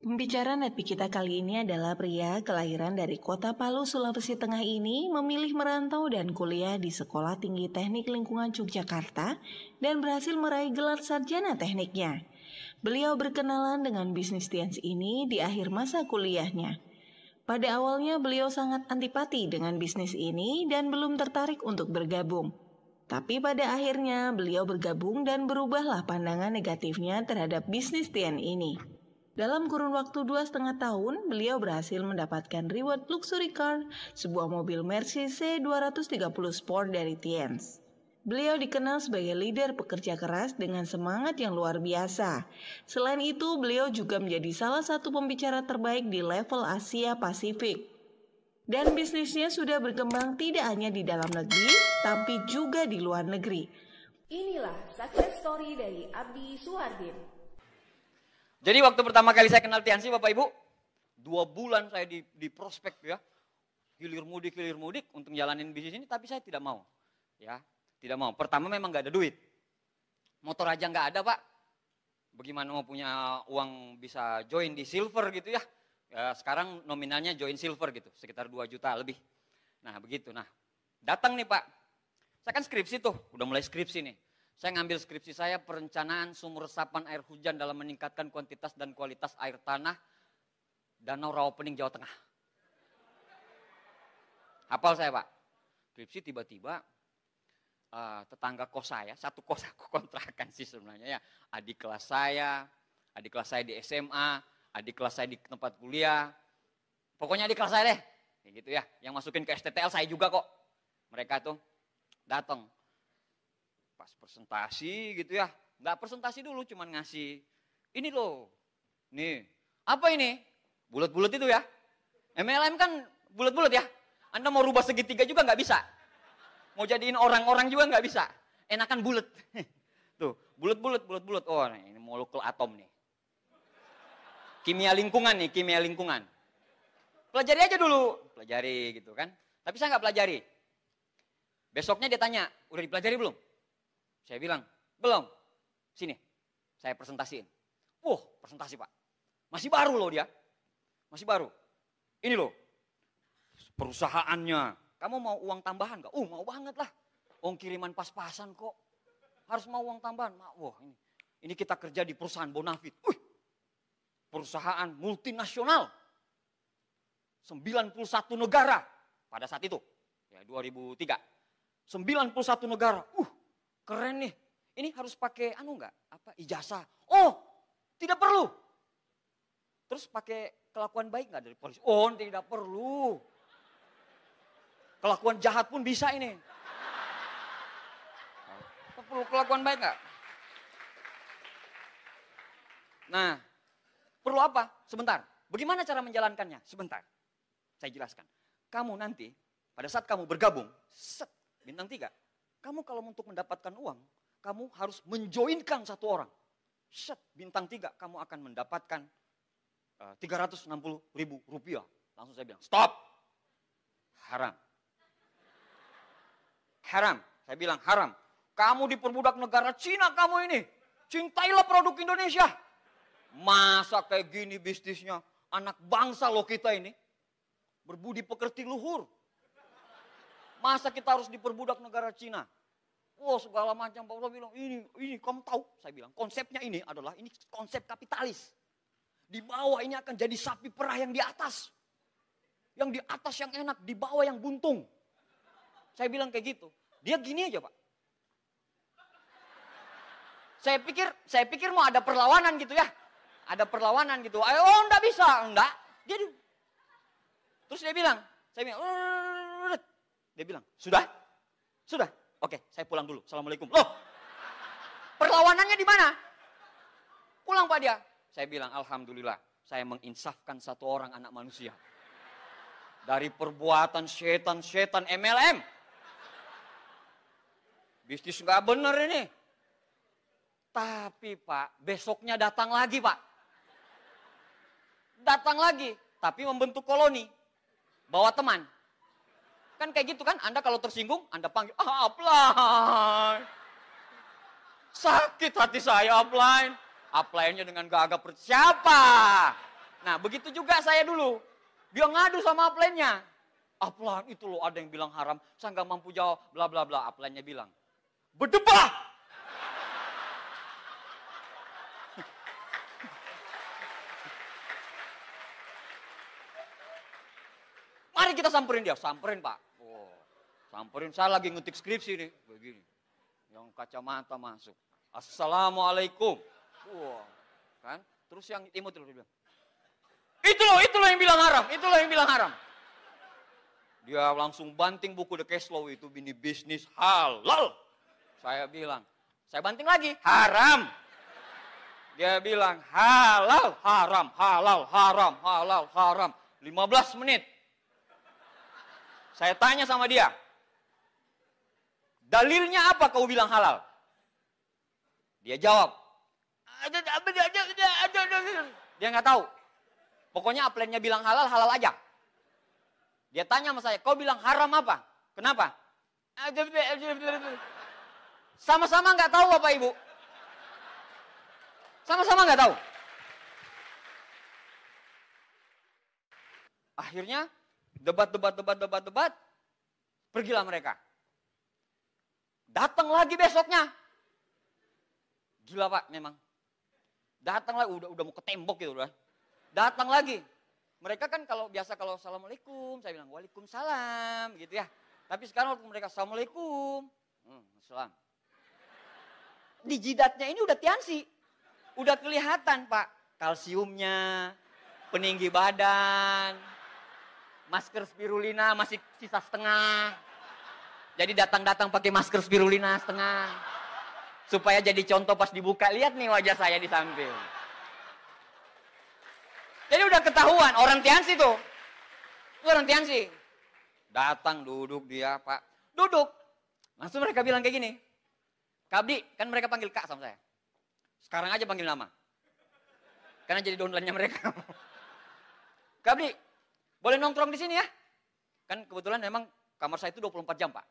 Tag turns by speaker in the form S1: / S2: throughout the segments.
S1: Pembicara Netpi kita kali ini adalah pria kelahiran dari kota Palu, Sulawesi Tengah ini memilih merantau dan kuliah di Sekolah Tinggi Teknik Lingkungan Yogyakarta dan berhasil meraih gelar sarjana tekniknya. Beliau berkenalan dengan bisnis sains ini di akhir masa kuliahnya. Pada awalnya beliau sangat antipati dengan bisnis ini dan belum tertarik untuk bergabung. Tapi pada akhirnya beliau bergabung dan berubahlah pandangan negatifnya terhadap bisnis sains ini. Dalam kurun waktu 2,5 tahun, beliau berhasil mendapatkan reward luxury car, sebuah mobil Mercy C230 Sport dari Tiens. Beliau dikenal sebagai leader pekerja keras dengan semangat yang luar biasa. Selain itu, beliau juga menjadi salah satu pembicara terbaik di level Asia Pasifik. Dan bisnisnya sudah berkembang tidak hanya di dalam negeri, tapi juga di luar negeri.
S2: Inilah success story dari Abdi Suhardin.
S3: Jadi waktu pertama kali saya kenal Tiansi Bapak Ibu, 2 bulan saya di prospek ya, hilir mudik untuk jalanin bisnis ini, tapi saya tidak mau. Ya, tidak mau. Pertama memang nggak ada duit, motor aja nggak ada Pak. Bagaimana mau punya uang bisa join di silver gitu ya? Ya sekarang nominalnya join silver gitu, sekitar 2 juta lebih. Nah begitu, nah datang nih Pak, saya kan skripsi tuh, udah mulai skripsi nih. Saya ngambil skripsi saya perencanaan sumur resapan air hujan dalam meningkatkan kuantitas dan kualitas air tanah Danau Rawapening Jawa Tengah. Hafal saya Pak. Skripsi tiba-tiba tetangga kos saya, satu kos aku kontrakan sih sebenarnya ya. Adik kelas saya di SMA, adik kelas saya di tempat kuliah. Pokoknya adik kelas saya deh. Kayak gitu ya. Yang masukin ke STTL saya juga kok. Mereka tuh datang. Pas presentasi gitu ya, nggak presentasi dulu, cuman ngasih, ini loh, nih, apa ini? Bulat-bulat itu ya, MLM kan bulat-bulat ya, Anda mau rubah segitiga juga nggak bisa, mau jadiin orang-orang juga nggak bisa, enakan bulat, tuh, bulat-bulat, oh ini molekul atom nih, kimia lingkungan, pelajari aja dulu, pelajari gitu kan, tapi saya nggak pelajari, besoknya dia tanya, udah dipelajari belum? Saya bilang, belum. Sini, saya presentasiin. Presentasi Pak. Masih baru loh dia. Masih baru. Ini loh, perusahaannya. Kamu mau uang tambahan gak? Mau banget lah. Kiriman pas-pasan kok. Harus mau uang tambahan. Ini kita kerja di perusahaan Bonafit. Perusahaan multinasional. 91 negara pada saat itu. Ya 2003. 91 negara. Keren nih, ini harus pakai ijazah. Tidak perlu. Terus pakai kelakuan baik nggak dari polisi? Tidak perlu. Kelakuan jahat pun bisa ini. Perlu kelakuan baik nggak? Nah, perlu apa? Sebentar. Bagaimana cara menjalankannya? Sebentar. Saya jelaskan. Kamu nanti, pada saat kamu bergabung, bintang 3. Kamu kalau untuk mendapatkan uang, kamu harus menjoinkan satu orang. Bintang 3, kamu akan mendapatkan 360.000 rupiah. Langsung saya bilang, stop. Haram. Saya bilang haram. Kamu diperbudak negara Cina kamu ini. Cintailah produk Indonesia. Masa kayak gini bisnisnya. Anak bangsa loh kita ini. Berbudi pekerti luhur. Masa kita harus diperbudak negara Cina? Segala macam. Pak Allah bilang, ini kamu tahu? Saya bilang, konsepnya ini adalah, ini konsep kapitalis. Di bawah ini akan jadi sapi perah yang di atas. Yang di atas yang enak, di bawah yang buntung. Saya bilang kayak gitu. Dia gini aja Pak. Saya pikir mau ada perlawanan gitu ya. Ada perlawanan gitu. Enggak bisa. Enggak. Terus dia bilang, dia bilang, sudah? Oke, saya pulang dulu. Assalamualaikum. Loh, perlawanannya di mana? Pulang Pak dia. Saya bilang, alhamdulillah, saya menginsafkan satu orang anak manusia. Dari perbuatan setan MLM. Bisnis nggak bener ini. Tapi Pak, besoknya datang lagi Pak. Tapi membentuk koloni. Bawa teman. Kan kayak gitu kan, Anda kalau tersinggung, Anda panggil, upline. Sakit hati saya upline. Upline-nya dengan gagap, siapa? Nah, begitu juga saya dulu. Dia ngadu sama upline-nya. Upline itu loh ada yang bilang haram, saya nggak mampu jawab, bla bla bla. Upline-nya bilang, berdebah. Mari kita samperin dia, samperin Pak. Oh, samperin, saya lagi ngetik skripsi nih, begini. Yang kacamata masuk. Assalamualaikum. Wah, kan? Terus yang imut itu bilang, itu loh yang bilang haram, itu loh yang bilang haram. Dia langsung banting buku The Cash Flow itu, ini bisnis halal. Saya bilang, saya banting lagi, haram. Dia bilang, halal, haram, halal, haram, halal, haram. 15 menit. Saya tanya sama dia, dalilnya apa kau bilang halal? Dia jawab, dia nggak tahu. Pokoknya upline-nya bilang halal, halal aja. Dia tanya sama saya, kau bilang haram apa? Kenapa? Sama-sama nggak tahu Bapak Ibu. Sama-sama nggak tahu. Akhirnya debat. Pergilah mereka. Datang lagi besoknya. Gila Pak memang. Datang lagi, udah mau ke tembok gitu udah. Datang lagi. Mereka kan kalau biasa kalau assalamualaikum, saya bilang waalaikumsalam gitu ya. Tapi sekarang waktu mereka assalamualaikum, salam. Di jidatnya ini udah tiansi. Udah kelihatan Pak. Kalsiumnya, peninggi badan, masker spirulina masih sisa setengah. Jadi datang-datang pakai masker spirulina setengah. Supaya jadi contoh pas dibuka, lihat nih wajah saya di samping. Jadi udah ketahuan, orang Tiansi tuh. Orang Tiansi. Datang, duduk dia, Pak. Duduk. Langsung mereka bilang kayak gini. Kak Abdi, kan mereka panggil Kak sama saya. Sekarang aja panggil nama. Karena jadi downline-nya mereka. Kak Abdi, boleh nongkrong di sini ya? Kan kebetulan memang kamar saya itu 24 jam, Pak.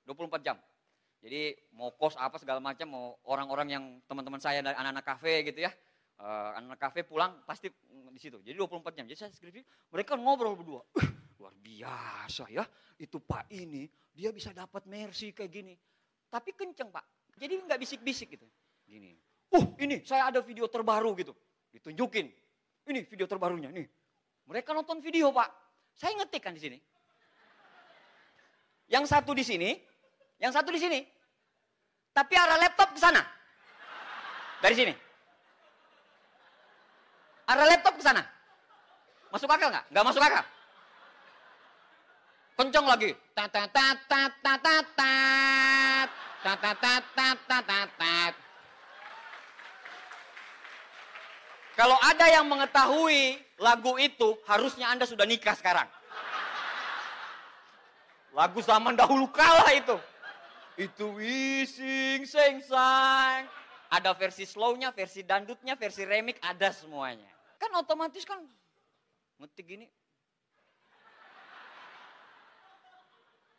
S3: 24 jam. Jadi mau kos apa segala macam, mau orang-orang yang teman-teman saya dari anak-anak kafe gitu ya. Anak-anak kafe pulang pasti di situ. Jadi 24 jam. Jadi saya skripsi, mereka ngobrol berdua. Luar biasa ya. Itu Pak ini, dia bisa dapat mercy kayak gini. Tapi kenceng Pak. Jadi nggak bisik-bisik gitu. Gini. Ini saya ada video terbaru gitu. Ditunjukin. Ini video terbarunya nih. Mereka nonton video Pak. Saya ngetik kan di sini. Yang satu di sini, yang satu di sini. Tapi arah laptop ke sana. Dari sini. Arah laptop ke sana. Masuk akal nggak? Nggak masuk akal. Kenceng lagi. Kalau ada yang mengetahui lagu itu, harusnya Anda sudah nikah sekarang. Lagu zaman dahulu kala itu. Itu wising, seng, sang. Ada versi slownya, versi dangdutnya, versi remix, ada semuanya. Kan otomatis kan ngetik gini.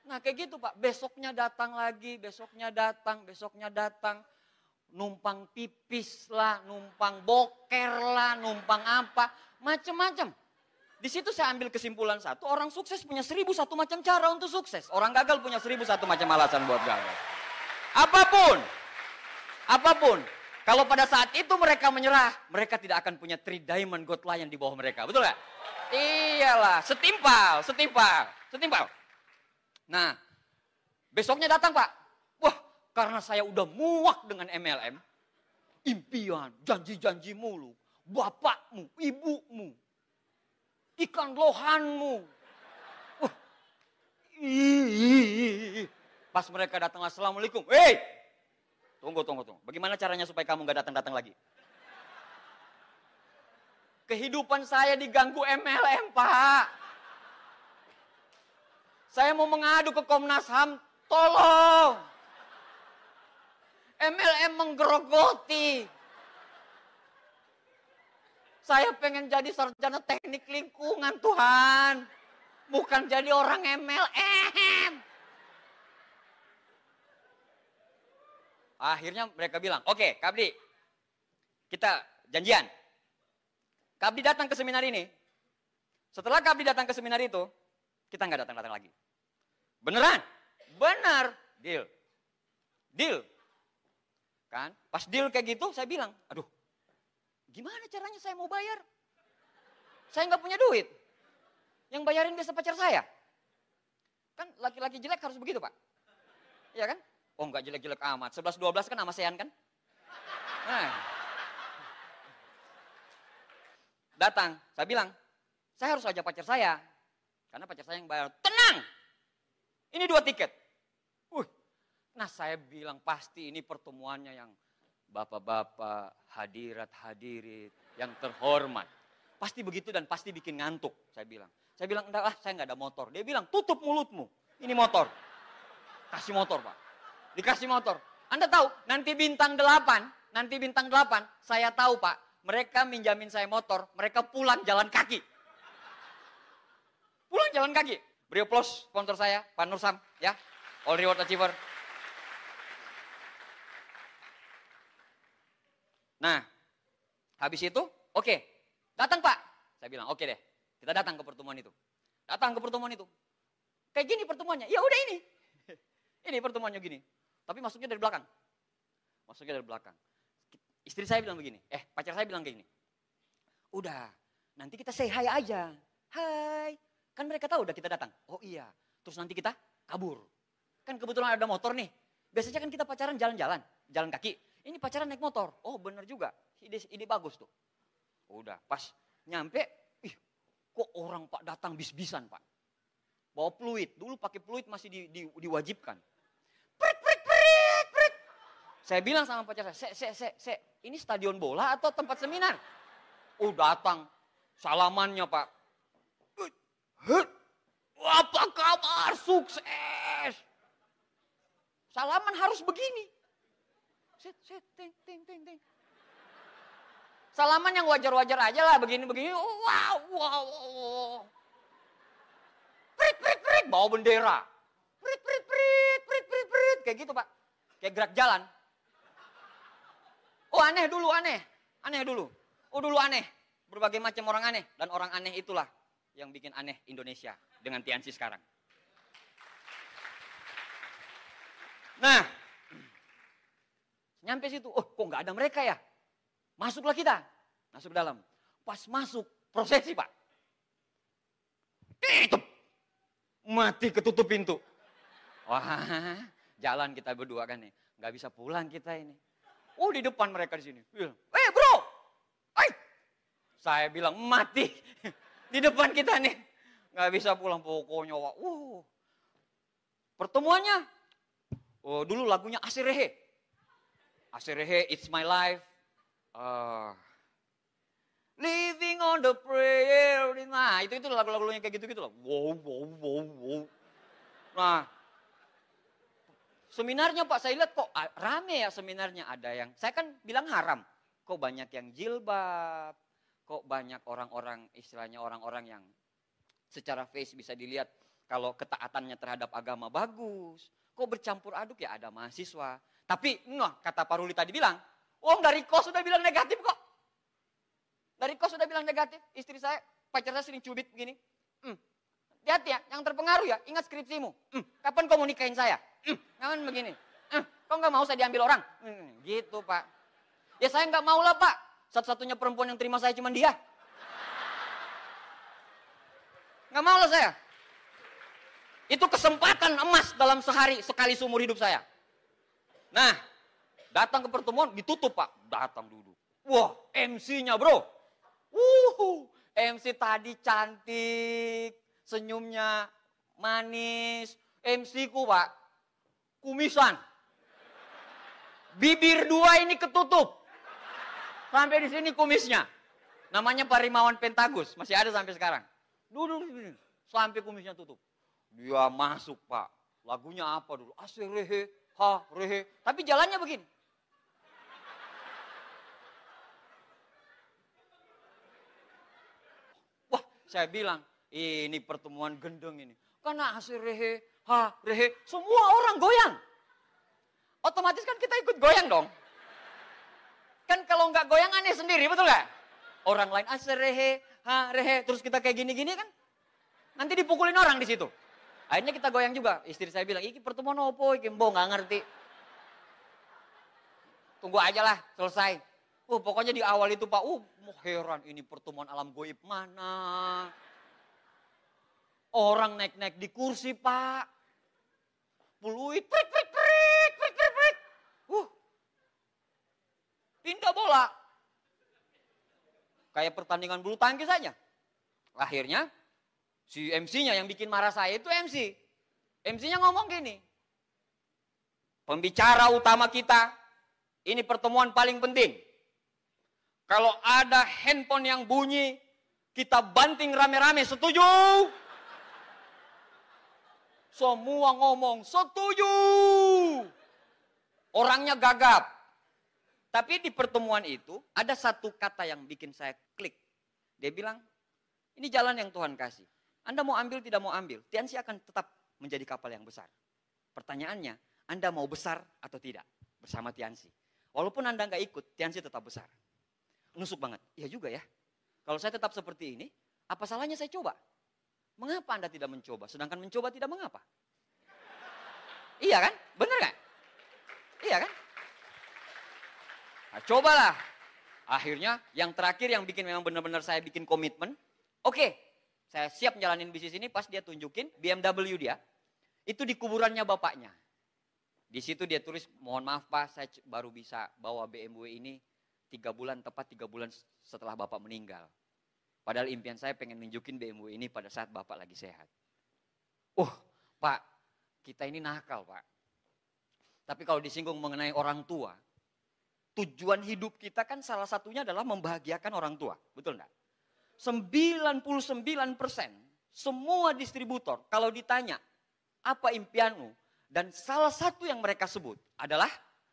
S3: Nah kayak gitu Pak, besoknya datang lagi, besoknya datang. Numpang pipis lah, numpang boker lah, numpang apa, macem-macem. Di situ saya ambil kesimpulan satu, orang sukses punya 1001 macam cara untuk sukses. Orang gagal punya 1001 macam alasan buat gagal. Apapun. Kalau pada saat itu mereka menyerah, mereka tidak akan punya 3 diamond god lion di bawah mereka. Betul gak? Iyalah, setimpal. Nah, besoknya datang Pak. Wah, karena saya udah muak dengan MLM, impian, janji-janji mulu, bapakmu, ibumu, ikan lohanmu. Pas mereka datang, assalamualaikum. Hei, tunggu. Bagaimana caranya supaya kamu gak datang-datang lagi? Kehidupan saya diganggu MLM, Pak. Saya mau mengadu ke Komnas HAM, tolong. MLM menggerogoti. Saya pengen jadi sarjana teknik lingkungan, Tuhan. Bukan jadi orang MLM. Akhirnya mereka bilang, oke, Kak Abdi, kita janjian. Kak Abdi datang ke seminar ini. Setelah Kak Abdi datang ke seminar itu, kita nggak datang-datang lagi. Beneran? Benar. Deal. Deal. Kan? Pas deal kayak gitu, saya bilang, aduh, gimana caranya saya mau bayar? Saya nggak punya duit. Yang bayarin biasa pacar saya. Kan laki-laki jelek harus begitu, Pak. Iya kan? Oh, nggak jelek-jelek amat. 11-12 kan sama Sean kan? Nah. Datang, saya bilang, saya harus ajak pacar saya. Karena pacar saya yang bayar. Tenang! Ini 2 tiket. Nah saya bilang pasti ini pertemuannya yang bapak-bapak, hadirat-hadirit, yang terhormat. Pasti begitu dan pasti bikin ngantuk, saya bilang. Saya bilang, enggak lah, saya nggak ada motor. Dia bilang, tutup mulutmu, ini motor. Kasih motor, Pak. Dikasih motor. Anda tahu, nanti bintang 8, saya tahu, Pak. Mereka minjamin saya motor, mereka pulang jalan kaki. Pulang jalan kaki. Beri aplaus sponsor saya, Pak Nursam, ya. All Reward Achiever. Nah, habis itu, oke, datang Pak. Saya bilang, oke deh, kita datang ke pertemuan itu. Datang ke pertemuan itu. Kayak gini pertemuannya, ya udah ini. Ini pertemuannya gini. Tapi masuknya dari belakang. Masuknya dari belakang. Istri saya bilang begini, pacar saya bilang kayak gini. Udah, nanti kita say hi aja. Hai. Kan mereka tahu udah kita datang. Oh iya, terus nanti kita kabur. Kan kebetulan ada motor nih. Biasanya kan kita pacaran jalan-jalan, jalan kaki. Ini pacaran naik motor. Oh bener juga, ide bagus tuh. Udah, pas nyampe, kok orang Pak datang bis-bisan Pak. Bawa peluit, dulu pakai peluit masih diwajibkan. Prit. Saya bilang sama pacar saya, ini stadion bola atau tempat seminar? Oh datang, salamannya Pak. Apa kabar? Sukses. Salaman harus begini. Ting. Salaman yang wajar-wajar aja lah, begini-begini. Wow. Prit. Bawa bendera. Prit. Kayak gitu Pak. Kayak gerak jalan. Oh aneh dulu. Oh dulu aneh. Berbagai macam orang aneh. Dan orang aneh itulah yang bikin aneh Indonesia dengan Tiansi sekarang. Nah, nyampe situ, kok nggak ada mereka ya? Masuklah kita, masuk ke dalam. Pas masuk, prosesi Pak. Tutup. Mati ketutup pintu. Wah, jalan kita berdua kan nih. Nggak bisa pulang kita ini. Oh di depan mereka di sini. Bro, saya bilang mati. Di depan kita nih. Nggak bisa pulang pokoknya. Pertemuannya. Dulu lagunya Asirehe. Asirehe, It's My Life. Living on the prayer. Nah itu lagu-lagunya kayak gitu-gitu loh. Wow. Nah. Seminarnya Pak saya lihat kok rame ya seminarnya. Ada yang, saya kan bilang haram. Kok banyak yang jilbab. Kok banyak orang-orang, istilahnya orang-orang yang secara face bisa dilihat kalau ketaatannya terhadap agama bagus. Kok bercampur aduk ya ada mahasiswa. Tapi kata Pak Ruli tadi bilang, dari kos sudah bilang negatif kok. Dari kos sudah bilang negatif. Istri saya, pacar saya sering cubit begini. Hati-hati ya, yang terpengaruh ya, ingat skripsimu. Kapan kau mau nikahin saya? Jangan begini. Kok nggak mau saya diambil orang? Gitu Pak. Ya saya nggak mau lah Pak. Satu-satunya perempuan yang terima saya cuma dia. Nggak mau lah saya. Itu kesempatan emas dalam sehari, sekali seumur hidup saya. Nah, datang ke pertemuan ditutup Pak. Datang duduk. Wah, MC-nya bro. MC tadi cantik, senyumnya manis. MC-ku Pak, kumisan. Bibir 2 ini ketutup. Sampai di sini kumisnya. Namanya Pak Rimawan Pentagus, masih ada sampai sekarang. Duduk di sini, sampai kumisnya tutup. Dia masuk Pak. Lagunya apa dulu? Asirehe, rehe. Tapi jalannya begini. Wah, saya bilang, ini pertemuan gendeng ini. Karena asirehe, rehe, semua orang goyang. Otomatis kan kita ikut goyang dong. Kan kalau nggak goyang aneh sendiri, betul nggak? Orang lain rehe, rehe, terus kita kayak gini-gini kan. Nanti dipukulin orang di situ. Akhirnya kita goyang juga. Istri saya bilang, iki pertemuan opo, iki mbok nggak ngerti. Tunggu aja lah, selesai. Pokoknya di awal itu Pak, heran ini pertemuan alam goib mana. Orang naik-naik di kursi Pak. Peluit, prik. Pindah bola. Kayak pertandingan bulu tangkis saja. Akhirnya si MC-nya yang bikin marah saya itu MC. MC-nya ngomong gini. Pembicara utama kita, ini pertemuan paling penting. Kalau ada handphone yang bunyi, kita banting rame-rame, setuju? Semua ngomong, setuju. Orangnya gagap. Tapi di pertemuan itu ada satu kata yang bikin saya klik. Dia bilang, ini jalan yang Tuhan kasih. Anda mau ambil, tidak mau ambil. Tiansi akan tetap menjadi kapal yang besar. Pertanyaannya, Anda mau besar atau tidak bersama Tiansi? Walaupun Anda nggak ikut, Tiansi tetap besar. Nusuk banget. Iya juga ya. Kalau saya tetap seperti ini, apa salahnya saya coba? Mengapa Anda tidak mencoba? Sedangkan mencoba tidak mengapa. Iya kan? Bener nggak? Iya kan? Nah, cobalah. Akhirnya yang terakhir yang bikin memang benar-benar saya bikin komitmen. Oke, saya siap jalanin bisnis ini pas dia tunjukin BMW dia. Itu di kuburannya bapaknya. Di situ dia tulis, mohon maaf Pak, saya baru bisa bawa BMW ini 3 bulan, tepat 3 bulan setelah bapak meninggal. Padahal impian saya pengen nunjukin BMW ini pada saat bapak lagi sehat. Pak, kita ini nakal Pak. Tapi kalau disinggung mengenai orang tua, tujuan hidup kita kan salah satunya adalah membahagiakan orang tua. Betul enggak? 99% semua distributor kalau ditanya apa impianmu, dan salah satu yang mereka sebut adalah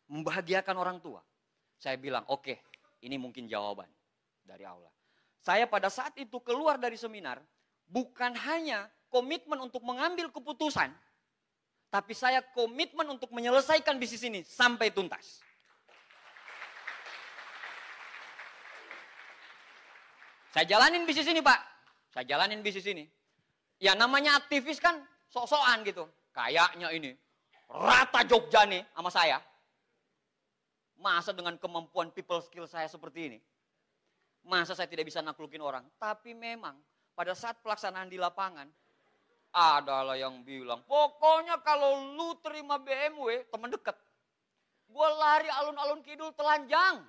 S3: membahagiakan orang tua. Saya bilang oke, ini mungkin jawaban dari Allah. Saya pada saat itu keluar dari seminar bukan hanya komitmen untuk mengambil keputusan, tapi saya komitmen untuk menyelesaikan bisnis ini sampai tuntas. Saya jalanin bisnis ini Pak. Saya jalanin bisnis ini. Ya namanya aktivis kan sok-sokan gitu. Kayaknya ini rata Jogja nih sama saya. Masa dengan kemampuan people skill saya seperti ini. Masa saya tidak bisa naklukin orang. Tapi memang pada saat pelaksanaan di lapangan. Adalah yang bilang. Pokoknya kalau lu terima BMW teman dekat. Gue lari alun-alun kidul telanjang.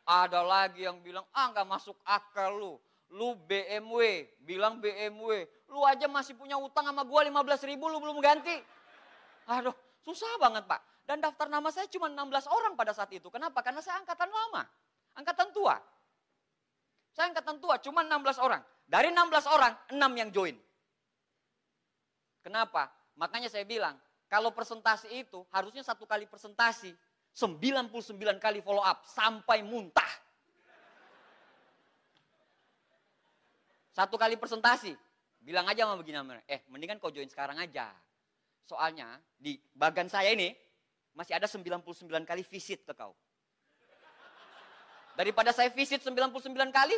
S3: Ada lagi yang bilang, nggak masuk akal lu. Lu BMW, bilang BMW. Lu aja masih punya utang sama gua 15.000 lu belum ganti. Aduh, susah banget Pak. Dan daftar nama saya cuma 16 orang pada saat itu. Kenapa? Karena saya angkatan lama. Angkatan tua. Saya angkatan tua, cuma 16 orang. Dari 16 orang, 6 yang join. Kenapa? Makanya saya bilang, kalau presentasi itu harusnya 1 kali presentasi. 99 kali follow up sampai muntah. 1 kali presentasi. Bilang aja sama begini, mendingan kau join sekarang aja. Soalnya di bagan saya ini masih ada 99 kali visit ke kau. Daripada saya visit 99 kali,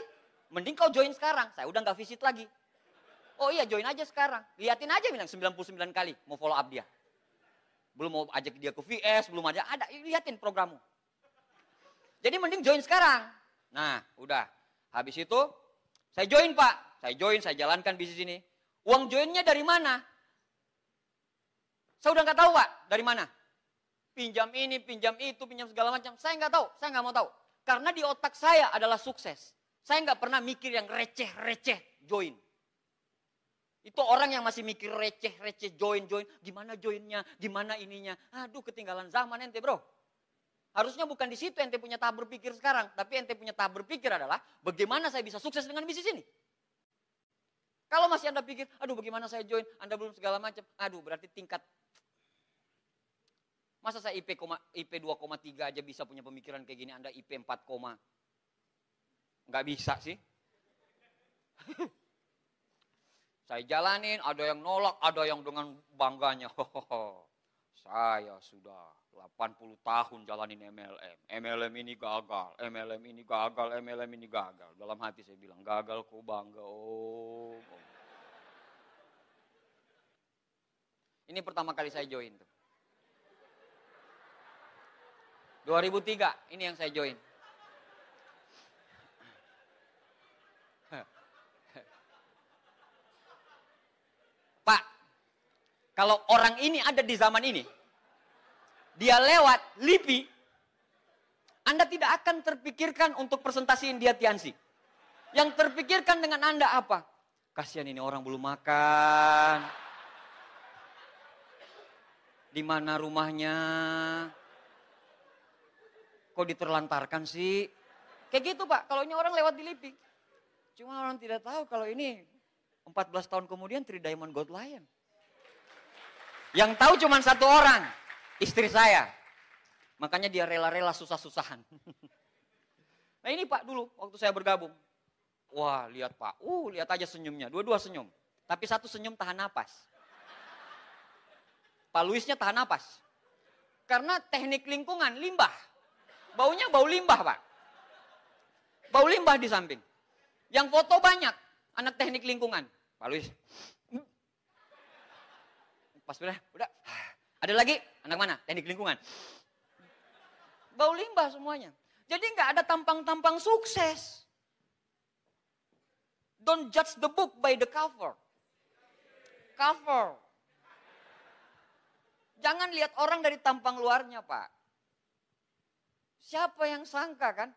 S3: mending kau join sekarang. Saya udah gak visit lagi. Oh iya join aja sekarang. Liatin aja bilang 99 kali mau follow up dia. Belum mau ajak dia ke VS, belum ada, liatin programmu. Jadi mending join sekarang. Nah, udah. Habis itu, saya join Pak. Saya jalankan bisnis ini. Uang joinnya dari mana? Saya udah nggak tahu Pak, dari mana. Pinjam ini, pinjam itu, pinjam segala macam. Saya nggak tahu, saya nggak mau tahu. Karena di otak saya adalah sukses. Saya nggak pernah mikir yang receh-receh join. Itu orang yang masih mikir receh-receh join. Gimana joinnya, gimana ininya. Aduh ketinggalan zaman ente bro. Harusnya bukan di situ ente punya tahap berpikir sekarang. Tapi ente punya tahap berpikir adalah bagaimana saya bisa sukses dengan bisnis ini. Kalau masih Anda pikir, aduh bagaimana saya join, Anda belum segala macam. Aduh berarti tingkat. Masa saya IP 2,3 aja bisa punya pemikiran kayak gini, Anda IP 4, nggak bisa sih. Saya jalanin, ada yang nolak, ada yang dengan bangganya. Saya sudah 80 tahun jalanin MLM. MLM ini gagal, MLM ini gagal, MLM ini gagal. Dalam hati saya bilang, gagal kok bangga. Oh. Ini pertama kali saya join tuh. 2003, ini yang saya join. Pak, kalau orang ini ada di zaman ini, dia lewat LIPI, Anda tidak akan terpikirkan untuk presentasiin dia Tiansi. Yang terpikirkan dengan Anda apa? Kasihan ini orang belum makan. Di mana rumahnya? Kok diterlantarkan sih? Kayak gitu Pak, kalau ini orang lewat di LIPI. Cuma orang tidak tahu kalau ini 14 tahun kemudian Three Diamond Gold Lion. Yang tahu cuma satu orang, istri saya. Makanya dia rela-rela susah-susahan. Nah ini Pak dulu, waktu saya bergabung. Wah lihat Pak, lihat aja senyumnya, dua-dua senyum. Tapi satu senyum tahan napas. Pak Luisnya tahan napas. Karena teknik lingkungan, limbah. Baunya bau limbah Pak. Bau limbah di samping. Yang foto banyak, anak teknik lingkungan. Pak Luis. Pas udah. Ada lagi, anak mana? Teknik lingkungan. Bau limbah semuanya. Jadi nggak ada tampang-tampang sukses. Don't judge the book by the cover. Cover. Jangan lihat orang dari tampang luarnya, Pak. Siapa yang sangka kan?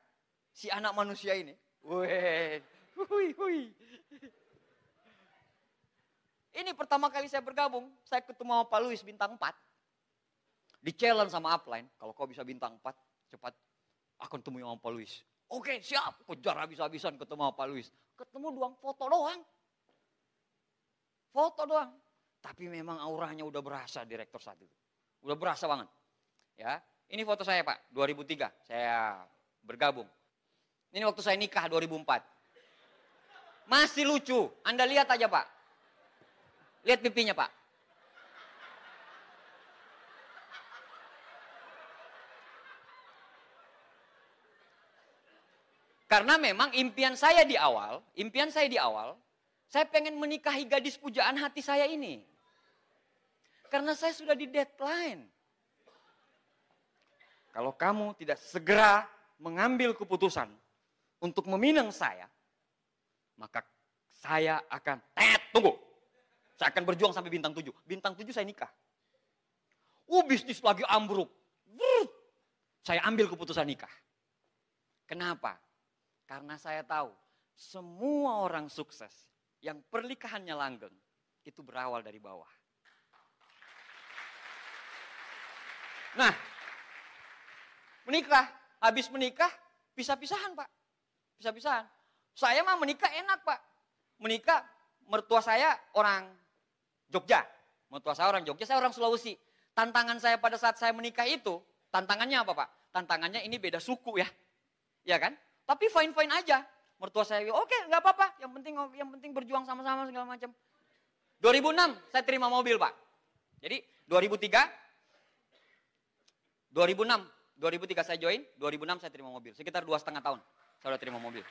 S3: Si anak manusia ini. Wih. Ini pertama kali saya bergabung, saya ketemu sama Pak Luis bintang 4. Di challenge sama upline, kalau kau bisa bintang 4, cepat akan temui sama Pak Luis. Oke, siap, kejar habis-habisan ketemu sama Pak Luis. Ketemu doang, foto doang. Foto doang. Tapi memang auranya udah berasa direktur saat itu. Udah berasa banget. Ya, ini foto saya Pak, 2003, saya bergabung. Ini waktu saya nikah 2004. Masih lucu, Anda lihat aja Pak. Lihat pipinya Pak. Karena memang impian saya di awal, saya pengen menikahi gadis pujaan hati saya ini. Karena saya sudah di deadline. Kalau kamu tidak segera mengambil keputusan untuk meminang saya, maka saya akan, tunggu. Saya akan berjuang sampai bintang 7. Bintang 7 saya nikah. Bisnis lagi ambruk. Saya ambil keputusan nikah. Kenapa? Karena saya tahu semua orang sukses yang pernikahannya langgeng itu berawal dari bawah. Nah, menikah, habis menikah pisah-pisahan Pak. Pisah-pisahan. Saya mah menikah enak Pak. Menikah, mertua saya orang Jogja. Mertua saya orang Jogja, saya orang Sulawesi. Tantangan saya pada saat saya menikah itu, tantangannya apa Pak? Tantangannya ini beda suku ya. Ya kan? Tapi fine-fine aja. Mertua saya, oke, nggak apa-apa. Yang penting berjuang sama-sama segala macam. 2006 saya terima mobil Pak. Jadi 2003 saya join, 2006 saya terima mobil. Sekitar 2,5 tahun saya udah terima mobil.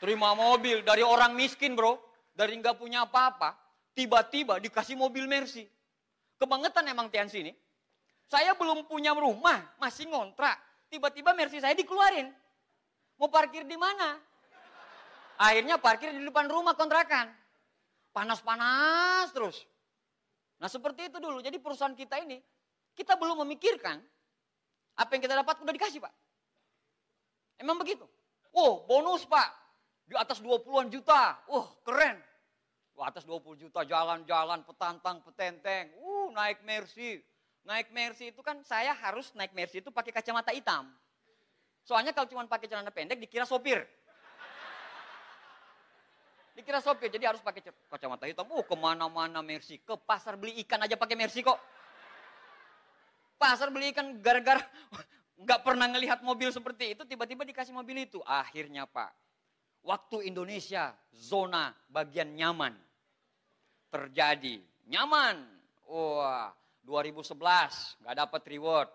S3: Terima mobil dari orang miskin bro. Dari nggak punya apa-apa. Tiba-tiba dikasih mobil Mercy. Kebangetan emang Tiansi ini. Saya belum punya rumah, masih ngontrak. Tiba-tiba Mercy saya dikeluarin. Mau parkir di mana? Akhirnya parkir di depan rumah kontrakan. Panas-panas terus. Nah seperti itu dulu. Jadi perusahaan kita ini, kita belum memikirkan apa yang kita dapat udah dikasih Pak. Emang begitu. Bonus Pak. Di atas 20-an juta. Keren. Atas 20 juta jalan-jalan, petantang, petenteng. Naik Mercy. Naik Mercy itu kan saya harus naik Mercy itu pakai kacamata hitam. Soalnya kalau cuma pakai celana pendek dikira sopir. Dikira sopir, jadi harus pakai kacamata hitam. Kemana-mana Mercy. Ke pasar beli ikan aja pakai Mercy kok. Pasar beli ikan gara-gara nggak pernah ngelihat mobil seperti itu, tiba-tiba dikasih mobil itu. Akhirnya Pak, waktu Indonesia zona bagian nyaman terjadi. Nyaman. 2011 nggak dapat reward.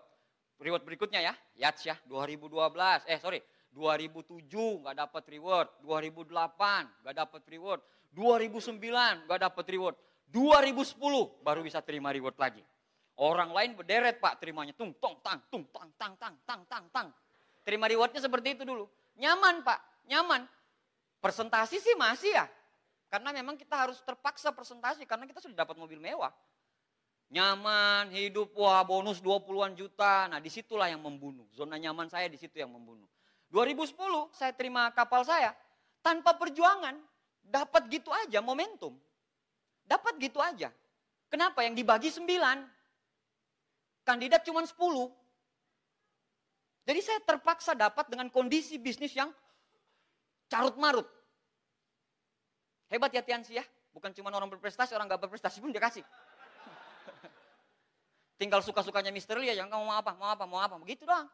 S3: Reward berikutnya ya, Yats ya, 2007 nggak dapat reward, 2008 nggak dapat reward, 2009 nggak dapat reward, 2010 baru bisa terima reward lagi. Orang lain berderet Pak terimanya, tung tong tang, tung tang tang tang tang tang tang. Terima rewardnya seperti itu dulu. Nyaman Pak, nyaman. Presentasi sih masih ya, karena memang kita harus terpaksa presentasi karena kita sudah dapat mobil mewah. Nyaman, hidup, wah bonus 20-an juta. Nah disitulah yang membunuh. Zona nyaman saya di situ yang membunuh. 2010 saya terima kapal saya. Tanpa perjuangan, dapat gitu aja momentum. Dapat gitu aja. Kenapa? Yang dibagi 9. Kandidat cuma 10. Jadi saya terpaksa dapat dengan kondisi bisnis yang carut marut. Hebat ya Tiansi ya. Bukan cuma orang berprestasi, orang gak berprestasi pun dikasih. Tinggal suka-sukanya Mr. Lee aja, kamu mau apa, begitu doang.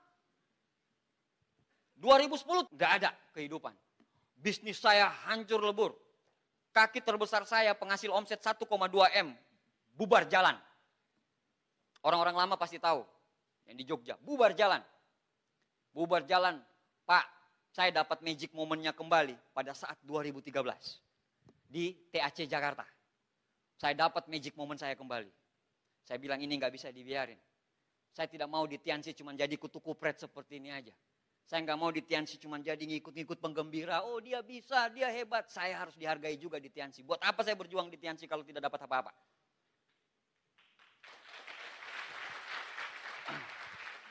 S3: 2010 gak ada kehidupan. Bisnis saya hancur lebur. Kaki terbesar saya penghasil omset 1,2 M. Bubar jalan. Orang-orang lama pasti tahu. Yang di Jogja, bubar jalan. Bubar jalan, Pak, saya dapat magic momennya kembali pada saat 2013. Di TAC Jakarta. Saya dapat magic moment saya kembali. Saya bilang ini nggak bisa dibiarin. Saya tidak mau di Tiansi cuma jadi kutu kupret seperti ini aja. Saya nggak mau di Tiansi cuma jadi ngikut-ngikut penggembira. Oh dia bisa, dia hebat. Saya harus dihargai juga di Tiansi. Buat apa saya berjuang di Tiansi kalau tidak dapat apa-apa?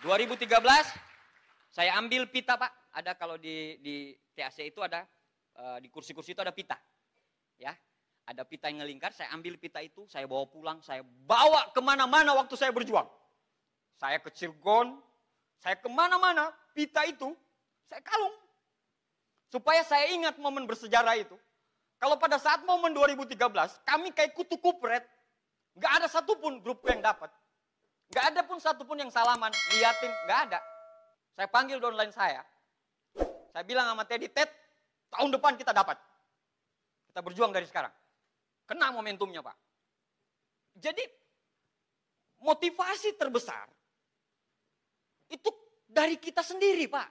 S3: 2013 saya ambil pita Pak. Ada kalau di TAC itu ada di kursi-kursi itu ada pita. Ya. Ada pita yang ngelingkar, saya ambil pita itu, saya bawa pulang, saya bawa kemana-mana waktu saya berjuang. Saya ke Cilegon, saya kemana-mana, pita itu, saya kalung. Supaya saya ingat momen bersejarah itu. Kalau pada saat momen 2013, kami kayak kutu kupret, gak ada satupun grup yang dapat. Gak ada pun satupun yang salaman, liatin, gak ada. Saya panggil downline saya bilang sama Teddy, Ted, tahun depan kita dapat. Kita berjuang dari sekarang. Kena momentumnya Pak. Jadi motivasi terbesar itu dari kita sendiri Pak.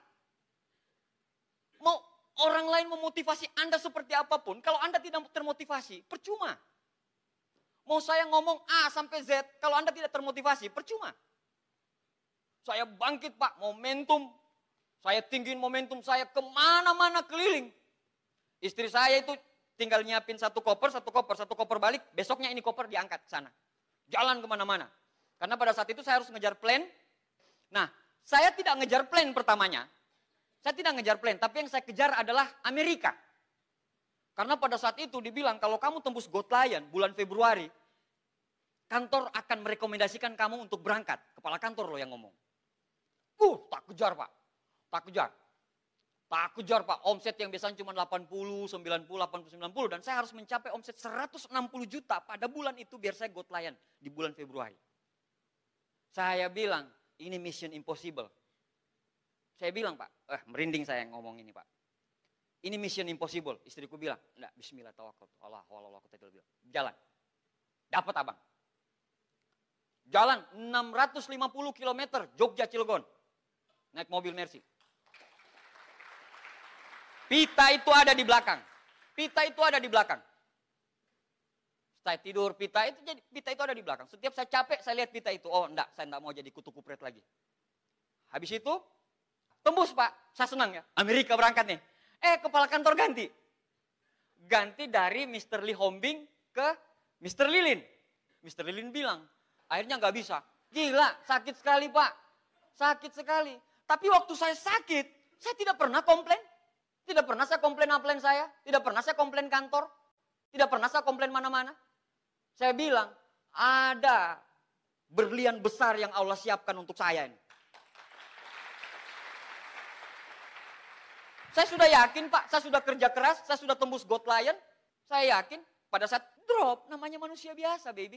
S3: Mau orang lain memotivasi Anda seperti apapun, kalau Anda tidak termotivasi, percuma. Mau saya ngomong A sampai Z, kalau Anda tidak termotivasi, percuma. Saya bangkit Pak, momentum. Saya tinggiin momentum saya kemana-mana keliling. Istri saya itu tinggal nyiapin satu koper balik, besoknya ini koper diangkat ke sana. Jalan kemana-mana. Karena pada saat itu saya harus ngejar plan. Nah, saya tidak ngejar plan pertamanya. Saya tidak ngejar plan, tapi yang saya kejar adalah Amerika. Karena pada saat itu dibilang kalau kamu tembus Got Lion bulan Februari, kantor akan merekomendasikan kamu untuk berangkat. Kepala kantor loh yang ngomong. Tak kejar Pak, tak kejar. Tak kejar Pak, omset yang biasanya cuma 80, 90, 80, 90. Dan saya harus mencapai omset 160 juta pada bulan itu biar saya Got Lion di bulan Februari. Saya bilang, ini mission impossible. Saya bilang Pak, merinding saya ngomong ini Pak. Ini mission impossible. Istriku bilang, enggak, bismillah tawakal. Allah, jalan. Dapat abang. Jalan 650 km Jogja Cilegon. Naik mobil Mercy. Pita itu ada di belakang. Pita itu ada di belakang. Saya tidur, pita itu ada di belakang. Setiap saya capek, saya lihat pita itu. Oh enggak, saya enggak mau jadi kutu kupret lagi. Habis itu, tembus Pak. Saya senang ya. Amerika berangkat nih. Kepala kantor ganti. Ganti dari Mr. Lee Hombing ke Mr. Lilin. Mr. Lilin bilang, akhirnya nggak bisa. Gila, sakit sekali Pak. Sakit sekali. Tapi waktu saya sakit, saya tidak pernah komplain. Tidak pernah saya komplain upline saya. Tidak pernah saya komplain kantor. Tidak pernah saya komplain mana-mana. Saya bilang, ada berlian besar yang Allah siapkan untuk saya ini. Saya sudah yakin Pak, saya sudah kerja keras, saya sudah tembus Got Lion. Saya yakin pada saat drop, namanya manusia biasa baby.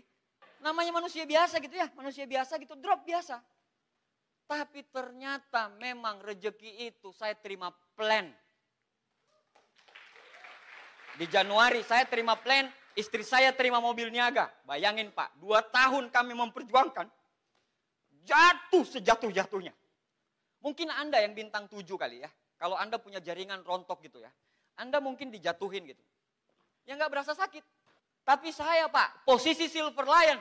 S3: Namanya manusia biasa gitu ya, manusia biasa gitu, drop biasa. Tapi ternyata memang rezeki itu saya terima plan. Di Januari saya terima plan Istri saya terima mobil niaga. Bayangin Pak, 2 tahun kami memperjuangkan. Jatuh sejatuh-jatuhnya. Mungkin Anda yang bintang 7 kali ya. Kalau Anda punya jaringan rontok gitu ya. Anda mungkin dijatuhin gitu. Ya nggak berasa sakit. Tapi saya Pak, posisi Silver Lion.